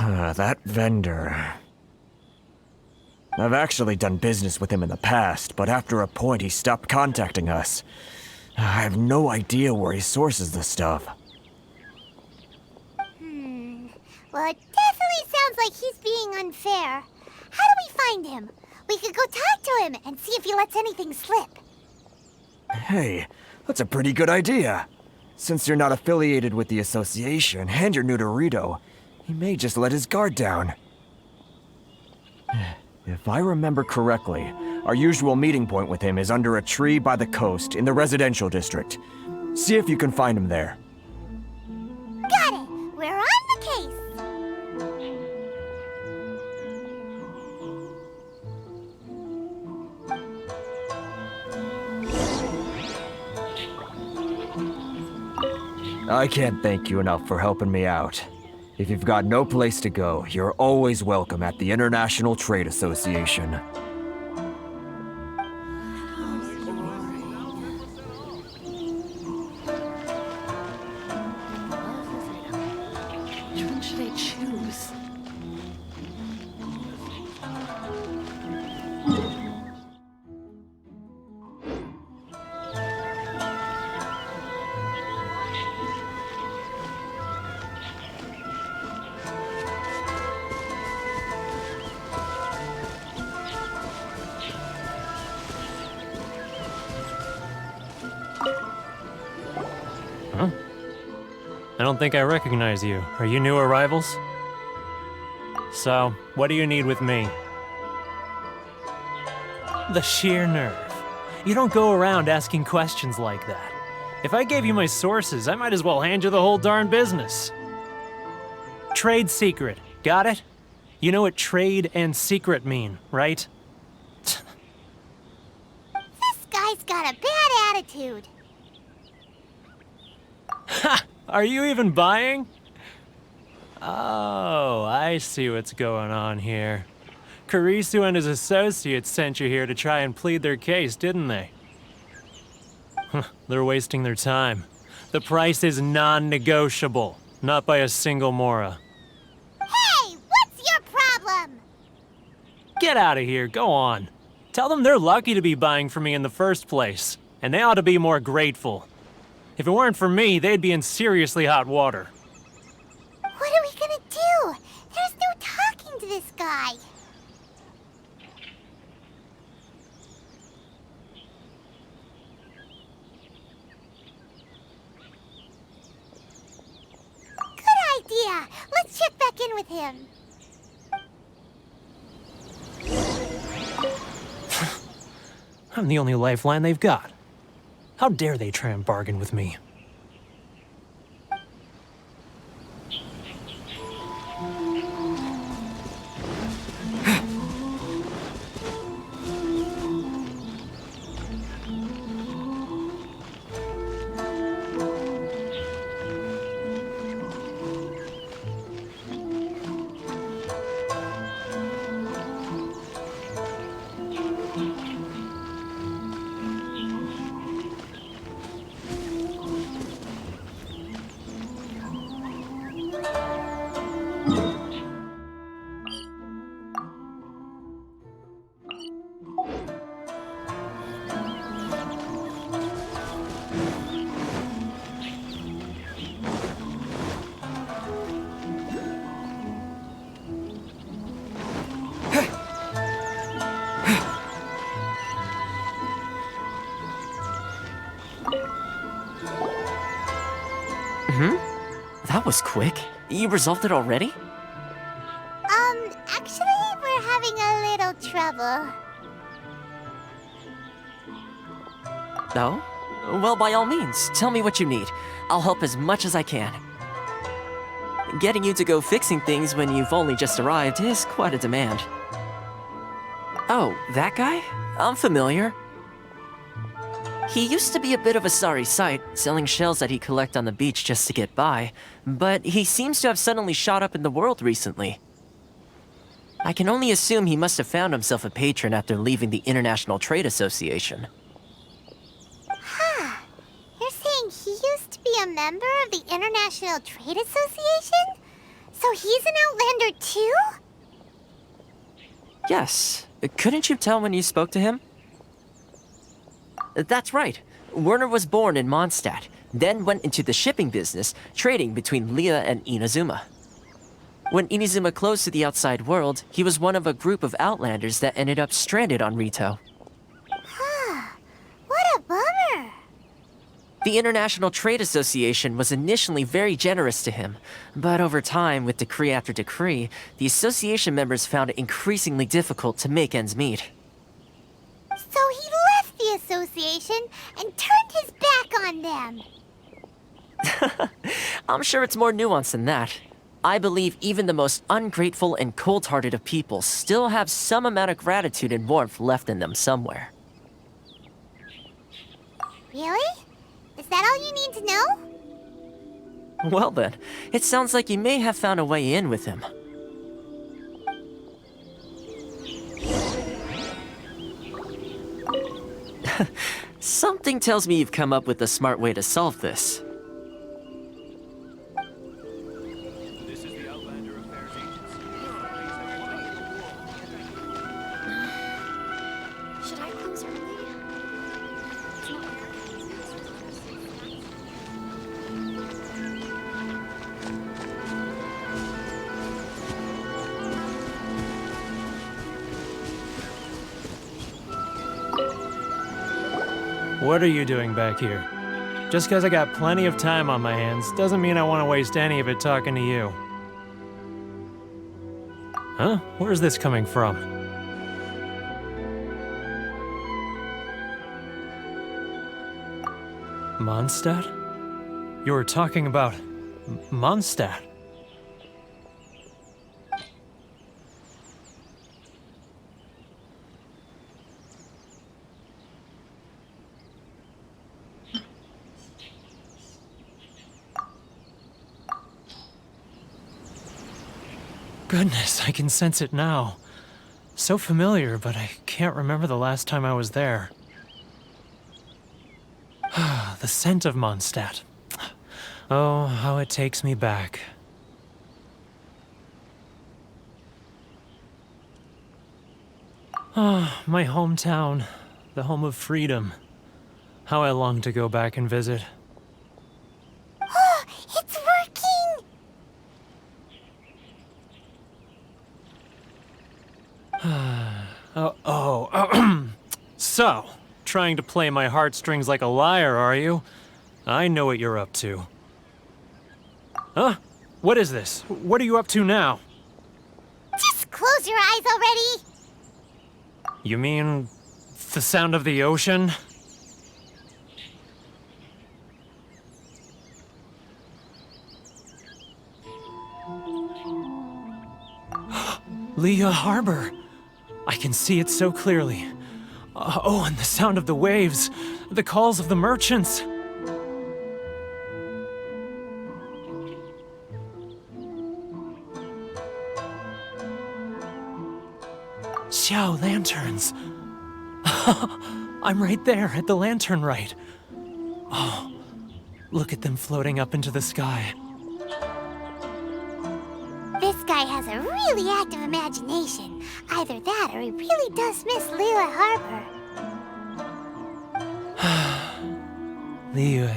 Speaker 12: That vendor. I've actually done business with him in the past, but after a point he stopped contacting us. I have no idea where he sources the stuff.
Speaker 2: Well, it definitely sounds like he's being unfair. How do we find him? We could go talk to him and see if he lets anything slip.
Speaker 12: Hey, that's a pretty good idea. Since you're not affiliated with the association and you're new to Rito, he may just let his guard down. If I remember correctly, our usual meeting point with him is under a tree by the coast in the residential district. See if you can find him there.
Speaker 2: Got it! We're on the case!
Speaker 12: I can't thank you enough for helping me out. If you've got no place to go, you're always welcome at the International Trade Association.
Speaker 5: Which one should I choose?
Speaker 13: I don't think I recognize you. Are you new arrivals? So, what do you need with me? The sheer nerve. You don't go around asking questions like that. If I gave you my sources, I might as well hand you the whole darn business. Trade secret. Got it? You know what trade and secret mean, right?
Speaker 2: This guy's got a bad attitude.
Speaker 13: Ha! Are you even buying? Oh, I see what's going on here. Kurisu and his associates sent you here to try and plead their case, didn't they? They're wasting their time. The price is non-negotiable, not by a single Mora.
Speaker 2: Hey, what's your problem?
Speaker 13: Get out of here, go on. Tell them they're lucky to be buying from me in the first place, and they ought to be more grateful. If it weren't for me, they'd be in seriously hot water.
Speaker 2: What are we gonna do? There's no talking to this guy. Good idea. Let's check back in with him.
Speaker 13: I'm the only lifeline they've got. How dare they try and bargain with me?
Speaker 7: That was quick. You resolved it already?
Speaker 2: Actually, we're having a little trouble.
Speaker 7: Oh? Well, by all means, tell me what you need. I'll help as much as I can. Getting you to go fixing things when you've only just arrived is quite a demand. Oh, that guy? I'm familiar. He used to be a bit of a sorry sight, selling shells that he'd collect on the beach just to get by, but he seems to have suddenly shot up in the world recently. I can only assume he must have found himself a patron after leaving the International Trade Association.
Speaker 2: Huh. You're saying he used to be a member of the International Trade Association? So he's an Outlander too?
Speaker 7: Yes. Couldn't you tell when you spoke to him? That's right. Werner was born in Mondstadt, then went into the shipping business, trading between Liyue and Inazuma. When Inazuma closed to the outside world, he was one of a group of Outlanders that ended up stranded on Rito.
Speaker 2: What a bummer!
Speaker 7: The International Trade Association was initially very generous to him, but over time, with decree after decree, the association members found it increasingly difficult to make ends meet.
Speaker 2: So he left the association and turned his back on them.
Speaker 7: I'm sure it's more nuanced than that. I believe even the most ungrateful and cold-hearted of people still have some amount of gratitude and warmth left in them somewhere.
Speaker 2: Really? Is that all you need to know?
Speaker 7: Well then, it sounds like you may have found a way in with him. Something tells me you've come up with a smart way to solve this.
Speaker 10: Should I close early?
Speaker 13: What are you doing back here? Just because I got plenty of time on my hands doesn't mean I want to waste any of it talking to you. Huh? Where's this coming from? Mondstadt? You were talking about Mondstadt. Goodness, I can sense it now. So familiar, but I can't remember the last time I was there. The scent of Mondstadt. Oh, how it takes me back. Ah, my hometown, the home of freedom. How I long to go back and visit.
Speaker 2: It's working!
Speaker 13: So, trying to play my heartstrings like a liar, are you? I know what you're up to. Huh? What is this? What are you up to now?
Speaker 2: Just close your eyes already!
Speaker 13: You mean the sound of the ocean? Liyue Harbor. I can see it so clearly. Oh, and the sound of the waves, the calls of the merchants. Xiao lanterns. I'm right there at the lantern right. Oh, look at them floating up into the sky.
Speaker 2: This guy has a really active imagination. Either that or he really does miss Liyue Harbor.
Speaker 13: Liyue.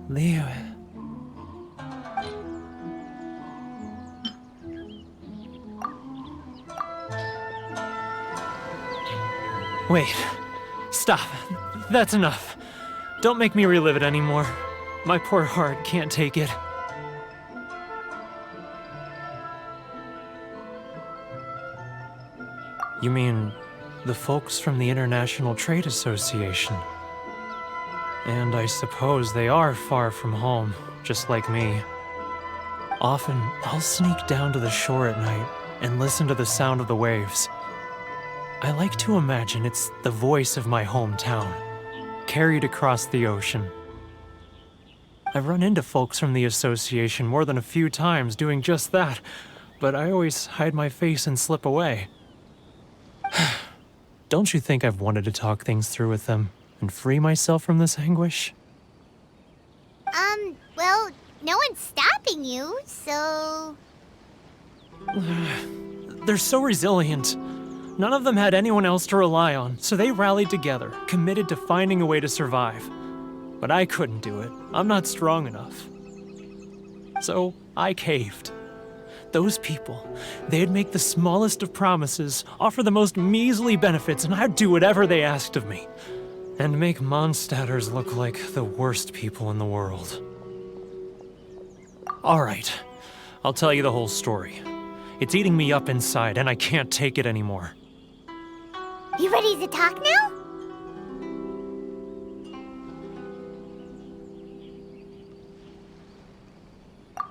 Speaker 13: Liyue. Wait. Stop. That's enough. Don't make me relive it anymore. My poor heart can't take it. You mean the folks from the International Trade Association? And I suppose they are far from home, just like me. Often, I'll sneak down to the shore at night and listen to the sound of the waves. I like to imagine it's the voice of my hometown, carried across the ocean. I've run into folks from the association more than a few times doing just that, but I always hide my face and slip away. Don't you think I've wanted to talk things through with them and free myself from this anguish?
Speaker 2: Well, no one's stopping you, so...
Speaker 13: They're so resilient. None of them had anyone else to rely on, so they rallied together, committed to finding a way to survive. But I couldn't do it. I'm not strong enough. So I caved. Those people, they'd make the smallest of promises, offer the most measly benefits, and I'd do whatever they asked of me. And make Mondstadters look like the worst people in the world. Alright, I'll tell you the whole story. It's eating me up inside, and I can't take it anymore.
Speaker 2: You ready to talk now?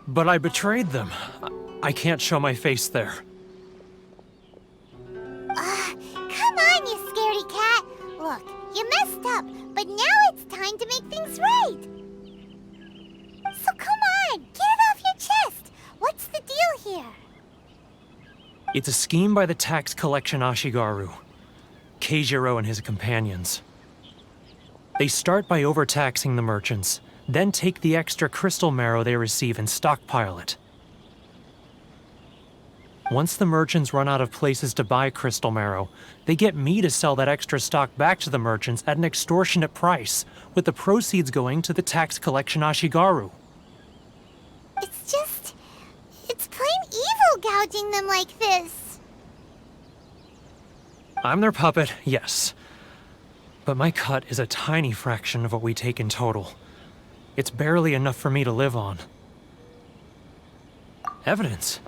Speaker 13: But I betrayed them. I can't show my face there.
Speaker 2: Come on, you scaredy cat. Look, you messed up, but now it's time to make things right. So come on, get it off your chest. What's the deal here?
Speaker 13: It's a scheme by the tax collection Ashigaru, Keijiro and his companions. They start by overtaxing the merchants, then take the extra crystal marrow they receive and stockpile it. Once the merchants run out of places to buy crystal marrow, they get me to sell that extra stock back to the merchants at an extortionate price, with the proceeds going to the tax collection Ashigaru.
Speaker 2: It's plain evil gouging them like this.
Speaker 13: I'm their puppet, yes. But my cut is a tiny fraction of what we take in total. It's barely enough for me to live on. Evidence?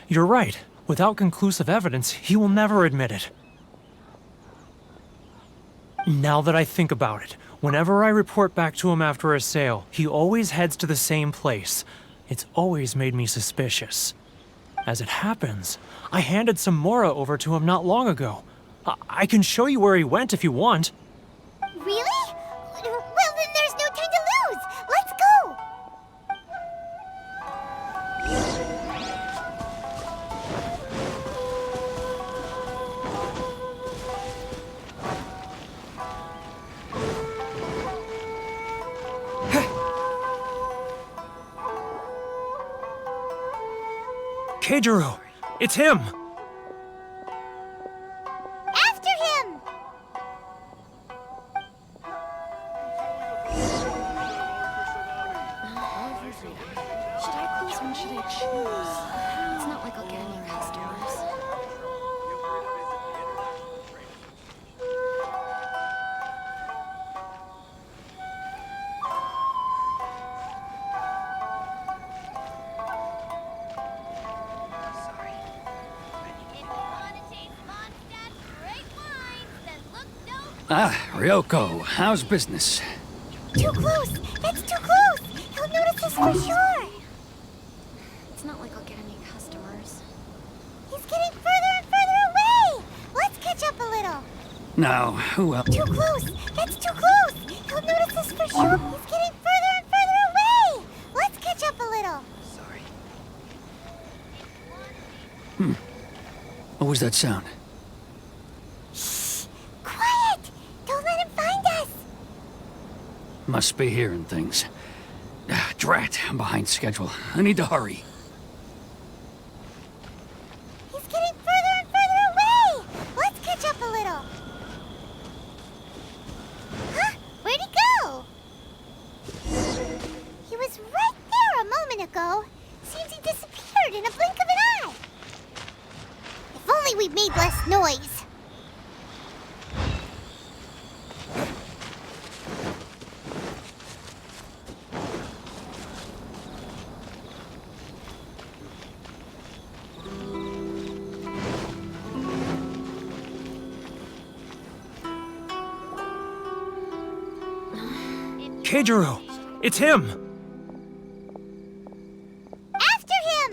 Speaker 13: You're right. Without conclusive evidence, he will never admit it. Now that I think about it, whenever I report back to him after a sale, he always heads to the same place. It's always made me suspicious. As it happens, I handed some Mora over to him not long ago. I can show you where he went if you want.
Speaker 2: Really? Well, then there's no time to lose. Let's go!
Speaker 13: Keijiro! It's him!
Speaker 2: After him!
Speaker 10: Should I close one? Should I choose? It's not like I'll get any customers.
Speaker 3: Ah, Ryoko, how's business?
Speaker 2: Too close! That's too close! He'll notice us for sure!
Speaker 10: It's not like I'll get any customers.
Speaker 2: He's getting further and further away! Let's catch up a little!
Speaker 3: Now, who else?
Speaker 2: Too close! That's too close! He'll notice us for sure! He's getting further and further away! Let's catch up a little!
Speaker 3: Sorry. What was that sound? Must be hearing things. Drat, I'm behind schedule. I need to hurry.
Speaker 2: He's getting further and further away! Let's catch up a little! Huh? Where'd he go? He was right there a moment ago. Seems he disappeared in a blink of an eye. If only we'd made less noise.
Speaker 13: Keijiro! It's him!
Speaker 2: After him!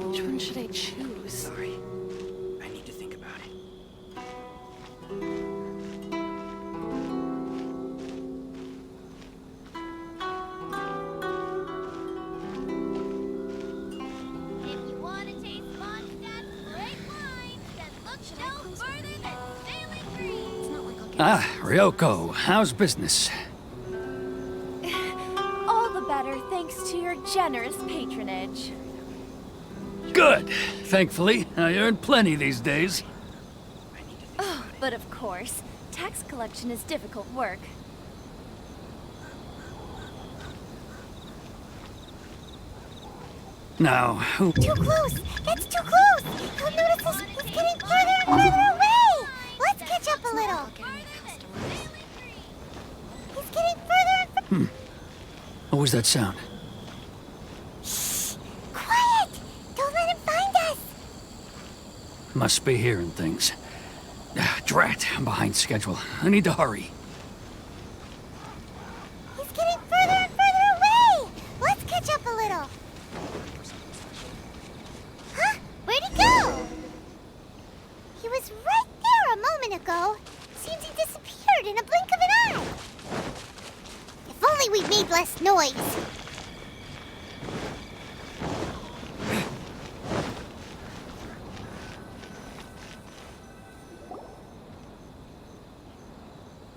Speaker 10: Which one should I choose?
Speaker 3: Sorry. I need to think about it. Ah, Ryoko, how's business?
Speaker 11: All the better thanks to your generous patronage.
Speaker 3: Good. Thankfully, I earn plenty these days.
Speaker 11: Oh, but of course, tax collection is difficult work.
Speaker 3: Now, who...
Speaker 2: Too close! It's too close! He'll notice us! He's getting further and further away! Let's catch up a little! He's getting further and further...
Speaker 3: What was that sound?
Speaker 2: Shh! Quiet! Don't let him find us!
Speaker 3: Must be hearing things. Ah, drat, I'm behind schedule. I need to hurry.
Speaker 2: He's getting further and further away! Let's catch up a little! Huh? Where'd he go? He was right there a moment ago. Seems he disappeared in a blink of an eye. If only we'd made less noise.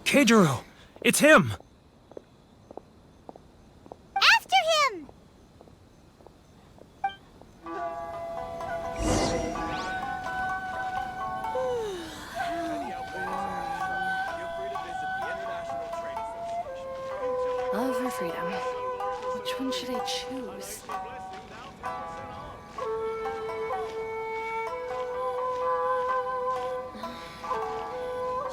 Speaker 13: Keijiro! It's him!
Speaker 2: After him!
Speaker 11: Love or freedom? Which one should I choose?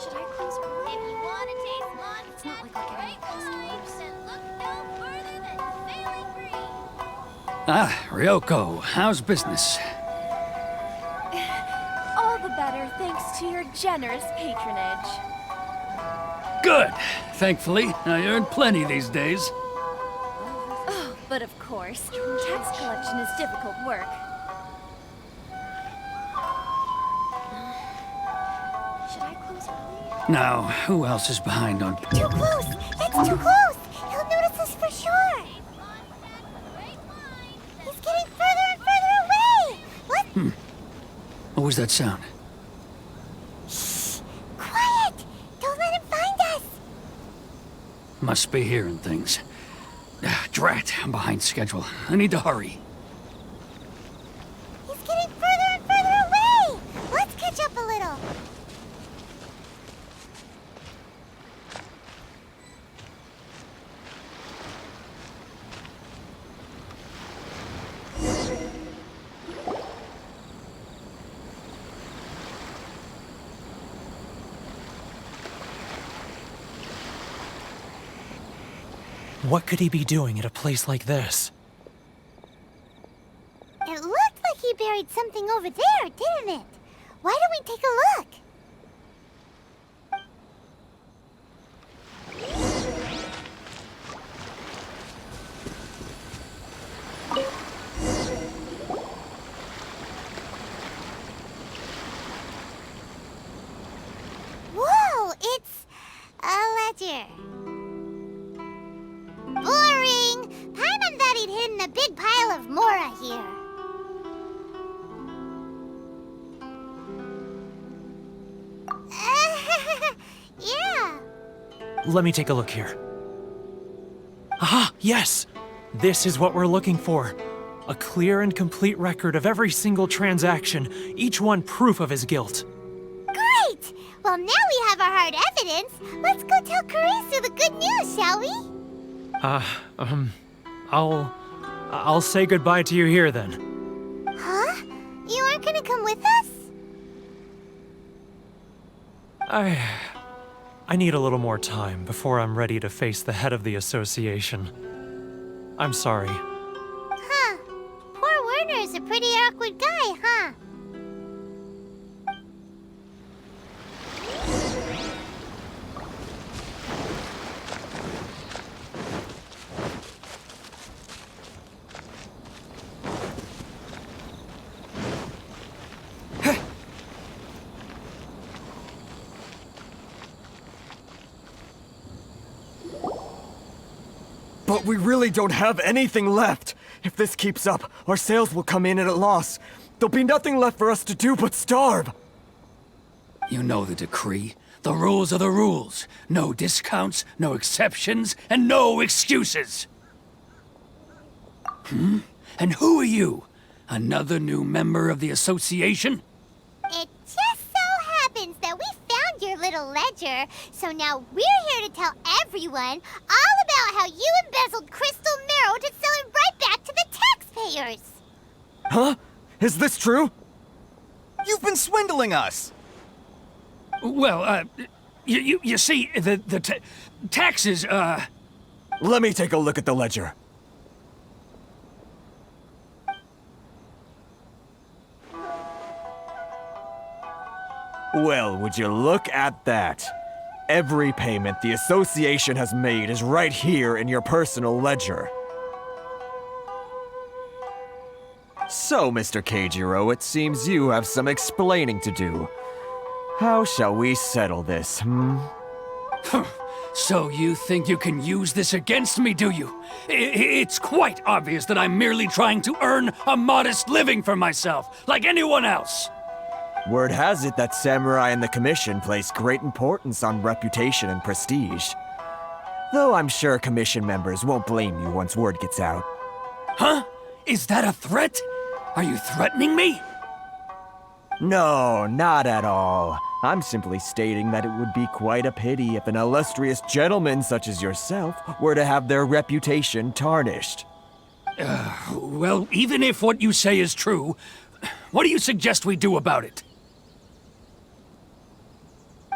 Speaker 11: Should I close early?
Speaker 2: If you want to taste
Speaker 11: It's not like I'll get any customers.
Speaker 2: then look no further than Sailing Green.
Speaker 3: Ah, Ryoko, how's business?
Speaker 11: All the better thanks to your generous patronage.
Speaker 3: Good. Thankfully, I earn plenty these days.
Speaker 11: Oh, but of course, tax collection is difficult work. Should I close early?
Speaker 3: Now, who else is behind on...
Speaker 2: Too close! It's too close! He'll notice us for sure! He's getting further and further away! What?
Speaker 3: What was that sound?
Speaker 2: Shh! Quiet! Don't let him find us!
Speaker 3: Must be hearing things. Ah, drat, I'm behind schedule. I need to hurry.
Speaker 2: He's getting further and further away! Let's catch up a little!
Speaker 13: What could he be doing at a place like this?
Speaker 2: It looked like he buried something over there, didn't it? Why don't we take a look? Whoa, it's a ledger. Boring! Paimon thought he'd hidden a big pile of Mora here. Yeah.
Speaker 13: Let me take a look here. Ah, yes! This is what we're looking for. A clear and complete record of every single transaction, each one proof of his guilt.
Speaker 2: Great! Well, now we have our hard evidence. Let's go tell Karisu the good news, shall we?
Speaker 13: I'll say goodbye to you here then.
Speaker 2: Huh? You aren't gonna come with us?
Speaker 13: I need a little more time before I'm ready to face the head of the association. I'm sorry.
Speaker 2: Huh. Poor Werner's a pretty awkward guy, huh?
Speaker 12: But we really don't have anything left. If this keeps up, our sales will come in at a loss. There'll be nothing left for us to do but starve.
Speaker 3: You know the decree. The rules are the rules. No discounts, no exceptions, and no excuses. And who are you? Another new member of the association?
Speaker 2: It just so happens that we found your little ledger, so now we're here to tell everyone all about how you embezzled crystal marrow to sell it right back to the taxpayers.
Speaker 12: Huh? Is this true?
Speaker 14: You've been swindling us!
Speaker 3: Well, you see, the taxes,
Speaker 12: Let me take a look at the ledger. Well, would you look at that? Every payment the association has made is right here in your personal ledger. So, Mr. Keijiro, it seems you have some explaining to do. How shall we settle this,
Speaker 3: So you think you can use this against me, do you? It's quite obvious that I'm merely trying to earn a modest living for myself, like anyone else.
Speaker 12: Word has it that Samurai and the Commission place great importance on reputation and prestige. Though I'm sure Commission members won't blame you once word gets out.
Speaker 3: Huh? Is that a threat? Are you threatening me?
Speaker 12: No, not at all. I'm simply stating that it would be quite a pity if an illustrious gentleman such as yourself were to have their reputation tarnished.
Speaker 3: Well, even if what you say is true, what do you suggest we do about it?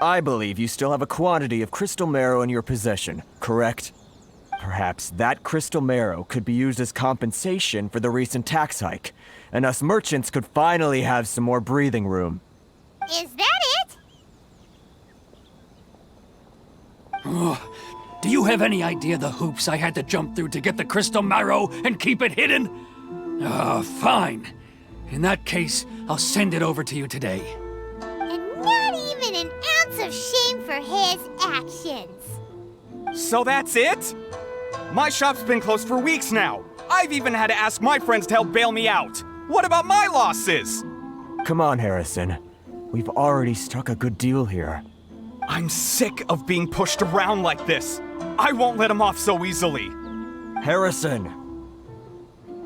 Speaker 12: I believe you still have a quantity of crystal marrow in your possession, correct? Perhaps that crystal marrow could be used as compensation for the recent tax hike, and us merchants could finally have some more breathing room.
Speaker 2: Is that it?
Speaker 3: Do you have any idea the hoops I had to jump through to get the crystal marrow and keep it hidden? Fine. In that case, I'll send it over to you today.
Speaker 2: And not even an ounce of shame for his actions.
Speaker 14: So that's it? My shop's been closed for weeks now. I've even had to ask my friends to help bail me out. What about my losses?
Speaker 12: Come on, Harrison. We've already struck a good deal here.
Speaker 14: I'm sick of being pushed around like this. I won't let him off so easily.
Speaker 12: Harrison!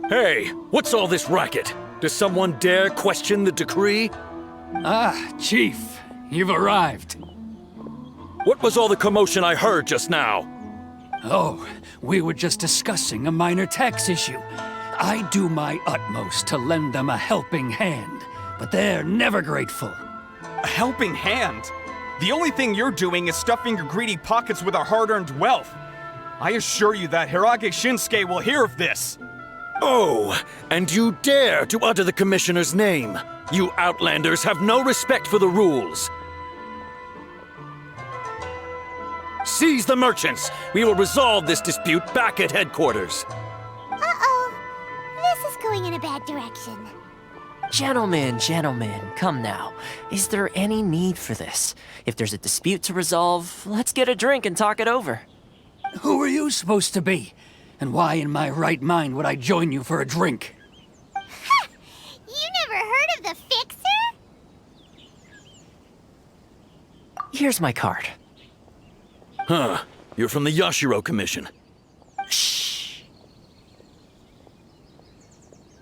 Speaker 6: Hey, what's all this racket? Does someone dare question the decree?
Speaker 3: Ah, Chief, you've arrived.
Speaker 6: What was all the commotion I heard just now?
Speaker 3: Oh, we were just discussing a minor tax issue. I do my utmost to lend them a helping hand, but they're never grateful.
Speaker 14: A helping hand? The only thing you're doing is stuffing your greedy pockets with our hard-earned wealth. I assure you that Hirage Shinsuke will hear of this.
Speaker 6: Oh, and you dare to utter the Commissioner's name. You Outlanders have no respect for the rules. Seize the merchants. We will resolve this dispute back at headquarters.
Speaker 2: Uh-oh. This is going in a bad direction.
Speaker 7: Gentlemen, come now. Is there any need for this? If there's a dispute to resolve, let's get a drink and talk it over.
Speaker 3: Who are you supposed to be? And why in my right mind would I join you for a drink?
Speaker 2: Ha! You never heard of the Fixer?
Speaker 7: Here's my card.
Speaker 6: Huh. You're from the Yashiro Commission.
Speaker 7: Shh.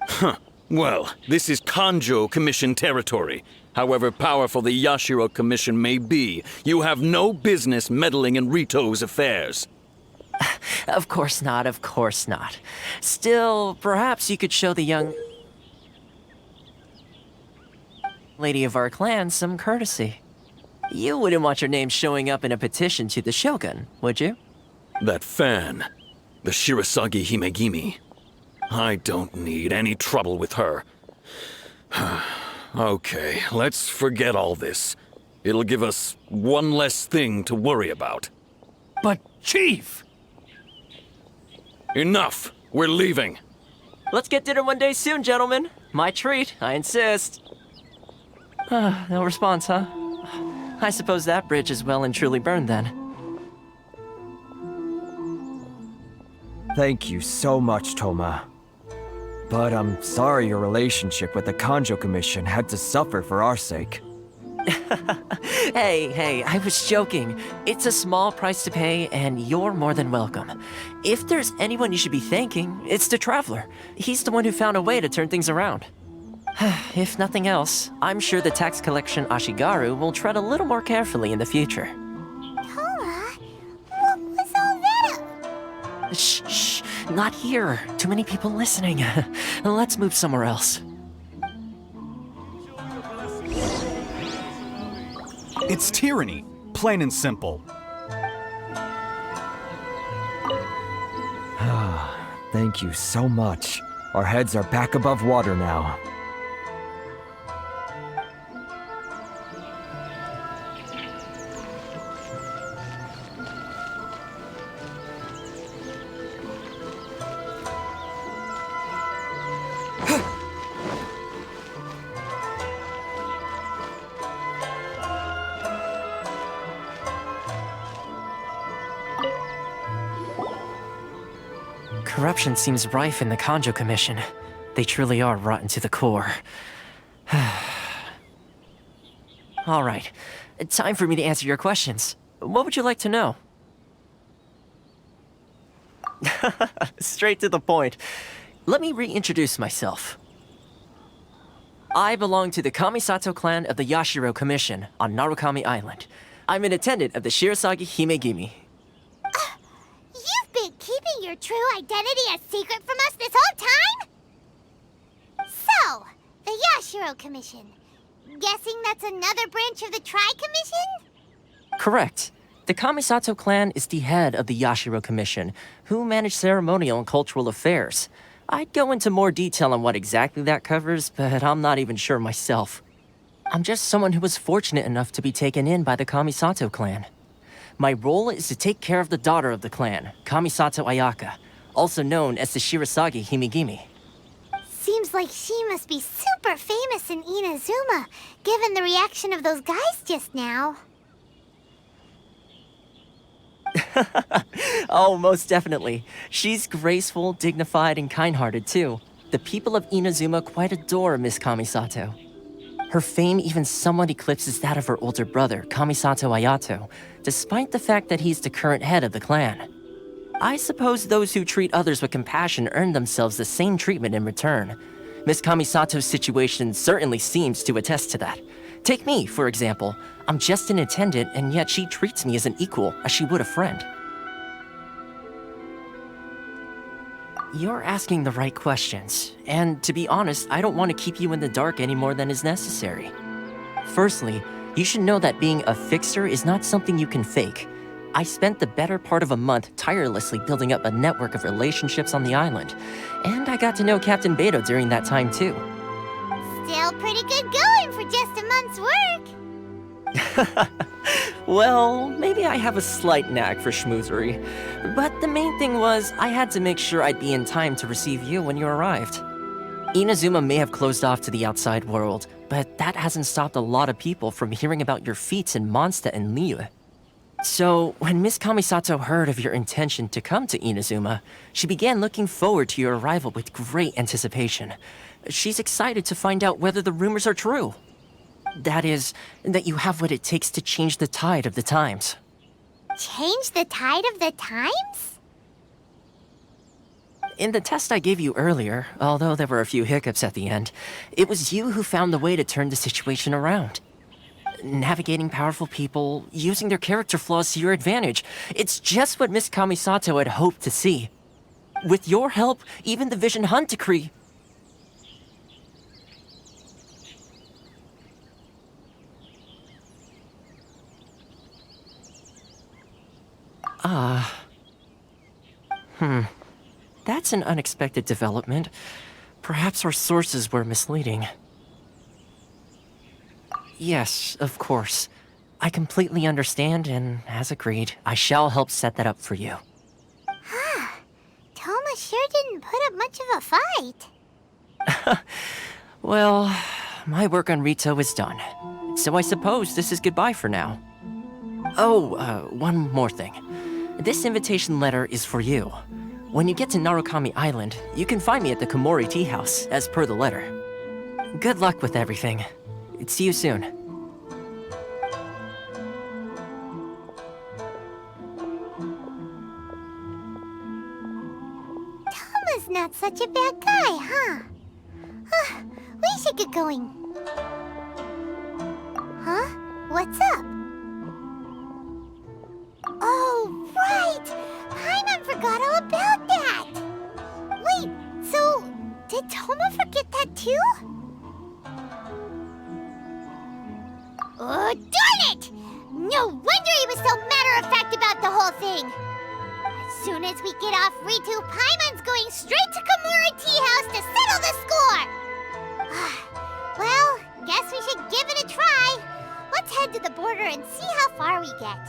Speaker 6: Huh. Well, this is Kanjo Commission territory. However powerful the Yashiro Commission may be, you have no business meddling in Rito's affairs.
Speaker 7: Of course not, of course not. Still, perhaps you could show the young lady of our clan some courtesy. You wouldn't want your name showing up in a petition to the Shogun, would you?
Speaker 6: That fan, the Shirasagi Himegimi. I don't need any trouble with her. Okay, let's forget all this. It'll give us one less thing to worry about.
Speaker 3: But, Chief!
Speaker 6: Enough! We're leaving.
Speaker 7: Let's get dinner one day soon, gentlemen. My treat, I insist. No response, huh? I suppose that bridge is well and truly burned then.
Speaker 12: Thank you so much, Toma. But I'm sorry your relationship with the Kanjo Commission had to suffer for our sake.
Speaker 7: Hey, I was joking. It's a small price to pay, and you're more than welcome. If there's anyone you should be thanking, it's the Travler. He's the one who found a way to turn things around. If nothing else, I'm sure the tax collection Ashigaru will tread a little more carefully in the future.
Speaker 2: Toma, what was all that?
Speaker 7: Shh, not here. Too many people listening. Let's move somewhere else.
Speaker 14: It's tyranny, plain and simple.
Speaker 12: Thank you so much. Our heads are back above water now.
Speaker 7: Corruption seems rife in the Kanjo Commission. They truly are rotten to the core. All right, time for me to answer your questions. What would you like to know? Straight to the point. Let me reintroduce myself. I belong to the Kamisato clan of the Yashiro Commission on Narukami Island. I'm an attendant of the Shirasagi Himegimi.
Speaker 2: You've been keeping your true identity a secret from us this whole time? So, the Yashiro Commission. Guessing that's another branch of the Tri-Commission?
Speaker 7: Correct. The Kamisato clan is the head of the Yashiro Commission, who manage ceremonial and cultural affairs. I'd go into more detail on what exactly that covers, but I'm not even sure myself. I'm just someone who was fortunate enough to be taken in by the Kamisato clan. My role is to take care of the daughter of the clan, Kamisato Ayaka, also known as the Shirasagi Himegimi.
Speaker 2: Seems like she must be super famous in Inazuma, given the reaction of those guys just now.
Speaker 7: Oh, most definitely. She's graceful, dignified, and kind-hearted too. The people of Inazuma quite adore Miss Kamisato. Her fame even somewhat eclipses that of her older brother, Kamisato Ayato, despite the fact that he's the current head of the clan. I suppose those who treat others with compassion earn themselves the same treatment in return. Miss Kamisato's situation certainly seems to attest to that. Take me, for example. I'm just an attendant, and yet she treats me as an equal, as she would a friend. You're asking the right questions, and to be honest, I don't want to keep you in the dark any more than is necessary. Firstly, you should know that being a fixer is not something you can fake. I spent the better part of a month tirelessly building up a network of relationships on the island, and I got to know Captain Beto during that time too.
Speaker 2: Still pretty good going for just a month's work.
Speaker 7: Well, maybe I have a slight knack for schmoozery, but the main thing was I had to make sure I'd be in time to receive you when you arrived. Inazuma may have closed off to the outside world, but that hasn't stopped a lot of people from hearing about your feats in Mondstadt and Liyue. So, when Miss Kamisato heard of your intention to come to Inazuma, she began looking forward to your arrival with great anticipation. She's excited to find out whether the rumors are true. That is, that you have what it takes to change the tide of the times.
Speaker 2: Change the tide of the times?
Speaker 7: In the test I gave you earlier, although there were a few hiccups at the end, it was you who found the way to turn the situation around. Navigating powerful people, using their character flaws to your advantage. It's just what Miss Kamisato had hoped to see. With your help, even the Vision Hunt decree... That's an unexpected development. Perhaps our sources were misleading. Yes, of course. I completely understand, and as agreed, I shall help set that up for you.
Speaker 2: Toma sure didn't put up much of a fight.
Speaker 7: Well, my work on Rito is done. So I suppose this is goodbye for now. Oh, one more thing. This invitation letter is for you. When you get to Narukami Island, you can find me at the Komori Tea House, as per the letter. Good luck with everything. See you soon.
Speaker 2: Tama's not such a bad guy, huh? We should get going. Huh? What's up? Oh, right! Paimon forgot all about that! Wait, so did Toma forget that too? Oh, darn it! No wonder he was so matter-of-fact about the whole thing! As soon as we get off Ritu, Paimon's going straight to Kimura Tea House to settle the score! Well, guess we should give it a try. Let's head to the border and see how far we get.